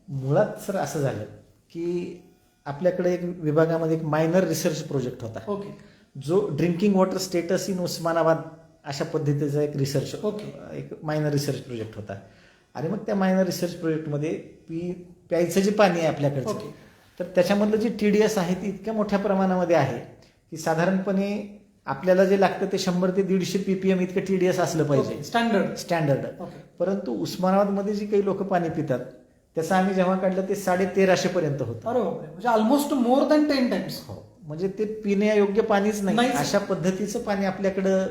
मुळात सर असं झालं की आपल्याकडे एक विभागामध्ये एक मायनर रिसर्च प्रोजेक्ट होता, जो drinking water status in Osmanabad अशा पद्धतीचा एक रिसर्च एक मायनर रिसर्च प्रोजेक्ट होता. आणि मग त्या मायनर रिसर्च प्रोजेक्टमध्ये प्यायचं जे पाणी आहे आपल्याकडचं, तर त्याच्यामधलं जे TDS आहे ते इतक्या मोठ्या प्रमाणामध्ये आहे की साधारणपणे आपल्याला जे लागतं ते 100 ते 150 ppm इतकं TDS असलं पाहिजे स्टँडर्ड. परंतु उस्मानाबादमध्ये जी काही लोक पाणी पितात त्याचं आम्ही जेव्हा काढलं ते 1350 पर्यंत होतं. अरे बापरे, म्हणजे ऑलमोस्ट मोर दॅन 10 टाइम्स. हो, म्हणजे ते पिण्यायोग्य पाणीच नाही, नाहीच. अशा पद्धतीचं पाणी आपल्याकडं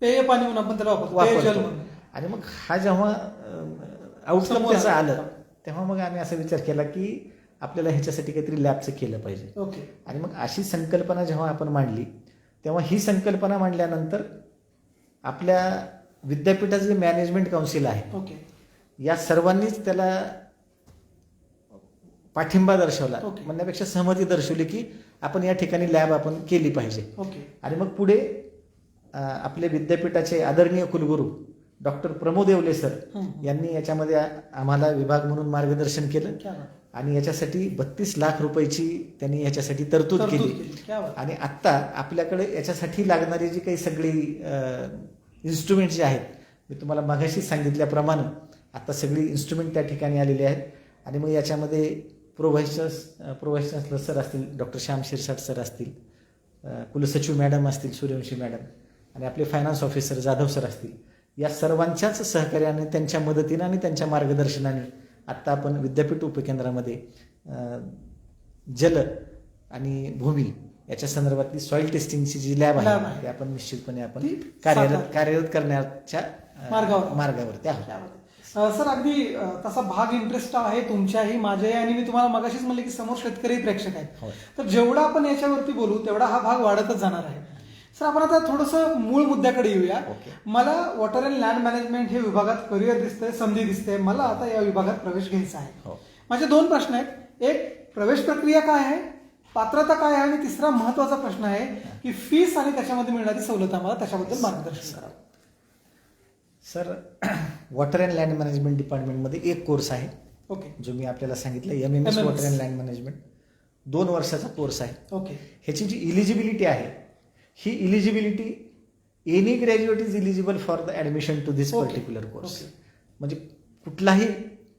पेय पाणी म्हणून आपण त्याला वापरतो, पेयजल वापरतो. म्हणून. आणि मग हा जेव्हा आउटकम समोर त्याचं आलं. आलं तेव्हा मग आम्ही असा विचार केला की आपल्याला ह्याच्यासाठी काहीतरी लॅबचं केलं पाहिजे. ओके. आणि मग अशी संकल्पना जेव्हा आपण मांडली तेव्हा ही संकल्पना मांडल्यानंतर आपल्या विद्यापीठाचं जे मॅनेजमेंट काउन्सिल आहे ओके. या सर्वांनीच त्याला पाठिंबा दर्शवला, ओके. म्हणण्यापेक्षा सहमती दर्शवली की आपण या ठिकाणी लॅब आपण केली पाहिजे. ओके. आणि मग पुढे आपले विद्यापीठाचे आदरणीय कुलगुरू डॉक्टर प्रमोद येवले सर यांनी याच्यामध्ये आम्हाला विभाग म्हणून मार्गदर्शन केलं क्या बात. आणि याच्यासाठी 32 लाख रुपयाची त्यांनी याच्यासाठी तरतूद केली. क्या बात. आणि आत्ता आपल्याकडे याच्यासाठी लागणारी जी काही सगळी इन्स्ट्रुमेंट जे आहेत, मी तुम्हाला मागाशी सांगितल्याप्रमाणे आता सगळी इन्स्ट्रुमेंट त्या ठिकाणी आलेली आहेत. आणि मग याच्यामध्ये प्रो व्हाईस चान्सलर सर असतील, डॉक्टर श्याम शिरसाट सर असतील, कुलसचिव मॅडम असतील सूर्यवंशी मॅडम, आणि आपले फायनान्स ऑफिसर जाधव सर असतील, या सर्वांच्याच सहकार्याने, त्यांच्या मदतीने आणि त्यांच्या मार्गदर्शनाने आत्ता आपण विद्यापीठ उपकेंद्रामध्ये जल आणि भूमी याच्या संदर्भातली सॉइल टेस्टिंगची जी लॅब आहे ती आपण निश्चितपणे आपण कार्यरत करण्याच्या मार्गावरती आहोत. सर अगदी तसा भाग इंटरेस्ट आहे तुमच्याही, माझ्याही, आणि मी तुम्हाला मगाशीच म्हणले की समोर शेतकरी प्रेक्षक आहेत. तर जेवढा आपण याच्यावरती बोलू तेवढा हा भाग वाढतच जाणार आहे. सर आपण आता थोडंसं मूळ मुद्द्याकडे येऊया. मला वॉटर अँड लँड मॅनेजमेंट हे विभागात करिअर दिसतंय, संधी दिसते, मला आता या विभागात प्रवेश घ्यायचा आहे. माझे 2 प्रश्न आहेत. एक, प्रवेश प्रक्रिया काय आहे, पात्रता काय आहे, आणि तिसरा महत्वाचा प्रश्न आहे की फीस आणि त्याच्यामध्ये मिळणारी सवलत आम्हाला त्याच्याबद्दल मार्गदर्शन करा. Sir, water and land management डिपार्टमेंटमध्ये एक कोर्स आहे. ओके. जो मी आपल्याला सांगितलं, MMS water and land management 2 वर्षाचा कोर्स आहे. ओके. ह्याची जी इलिजिबिलिटी आहे, ही eligibility any graduate is eligible for the admission to this particular course. म्हणजे कुठलाही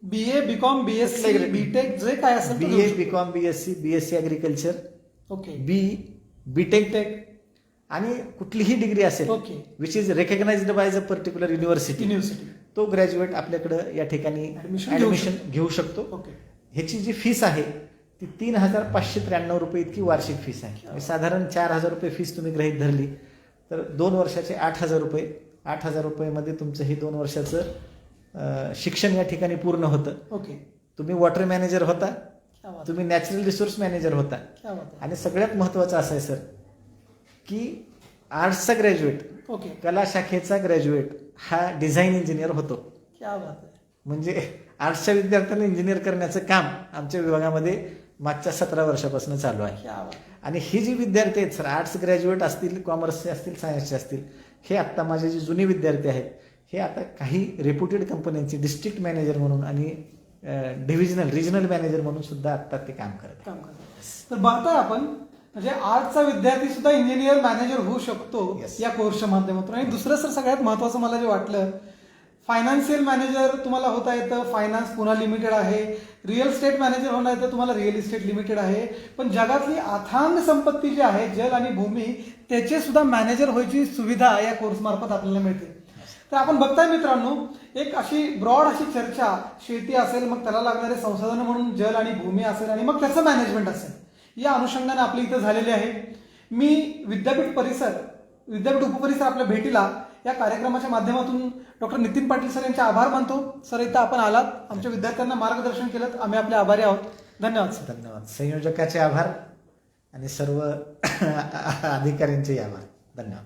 BA, BCom, BSc, BTech जे काय असेल, BA, BCom, BSc agriculture, okay, BTech आणि कुठलीही डिग्री असेल which is recognised by the particular university, तो ग्रॅज्युएट आपल्याकडे या ठिकाणी ऍडमिशन घेऊ शकतो. ह्याची जी फीस आहे ती 3,593 रुपये इतकी वार्षिक फीस आहे. साधारण 4,000 रुपये फीस तुम्ही गृहीत धरली तर 2 वर्षाचे 8,000 रुपये. 8,000 रुपयेमध्ये तुमचं हे 2 वर्षाचं शिक्षण या ठिकाणी पूर्ण होतं. ओके. तुम्ही वॉटर मॅनेजर होता, तुम्ही नॅचरल रिसोर्स मॅनेजर होता, आणि सगळ्यात महत्वाचं असं आहे सर की आर्ट्सचा ग्रॅज्युएट, ओके, कला शाखेचा ग्रॅज्युएट हा डिझाईन इंजिनियर होतो. क्या बात आहे. म्हणजे आर्ट्सच्या विद्यार्थ्यांना इंजिनियर करण्याचं काम आमच्या विभागामध्ये मागच्या 17 वर्षापासून चालू आहे. आणि ही जी विद्यार्थी आहेत सर, आर्ट्स ग्रॅज्युएट असतील, कॉमर्सचे असतील, सायन्सचे असतील, हे आत्ता माझे जे जुने विद्यार्थी आहेत हे आता काही रेप्युटेड कंपन्यांचे डिस्ट्रिक्ट मॅनेजर म्हणून आणि रिजनल मॅनेजर म्हणून सुद्धा आता ते काम करतात. तर बघताय आपण, म्हणजे आर्टचा विद्यार्थी सुद्धा इंजिनियर मॅनेजर होऊ शकतो या कोर्सच्या माध्यमातून. आणि दुसरं सर सगळ्यात महत्वाचं मला जे वाटलं, फायनान्शियल मॅनेजर तुम्हाला होता येतं, फायनान्स पुन्हा लिमिटेड आहे. रिअल इस्टेट मॅनेजर होणार येतं तुम्हाला, रिअल इस्टेट लिमिटेड आहे. पण जगातली अथांग संपत्ती जी आहे, जल आणि भूमी, त्याचे सुद्धा मॅनेजर व्हायची सुविधा या कोर्स मार्फत आपल्याला मिळते. तर आपण बघताय मित्रांनो, एक अशी ब्रॉड अशी चर्चा, शेती असेल, मग त्याला लागणारे संसाधन म्हणून जल आणि भूमी असेल, आणि मग त्याचं मॅनेजमेंट असेल, या अनुषंगाने आपल्या इथं झालेले आहे. मी विद्यापीठ उपपरिसर आपल्या भेटीला या कार्यक्रमाच्या माध्यमातून डॉक्टर नितीन पाटील सर यांचे आभार मानतो. सर, इथं आपण आलात, आमच्या विद्यार्थ्यांना मार्गदर्शन केलं, आम्ही आपले आभारी आहोत. धन्यवाद सर. धन्यवाद. संयोजकाचे आभार आणि सर्व अधिकाऱ्यांचे आभार. धन्यवाद.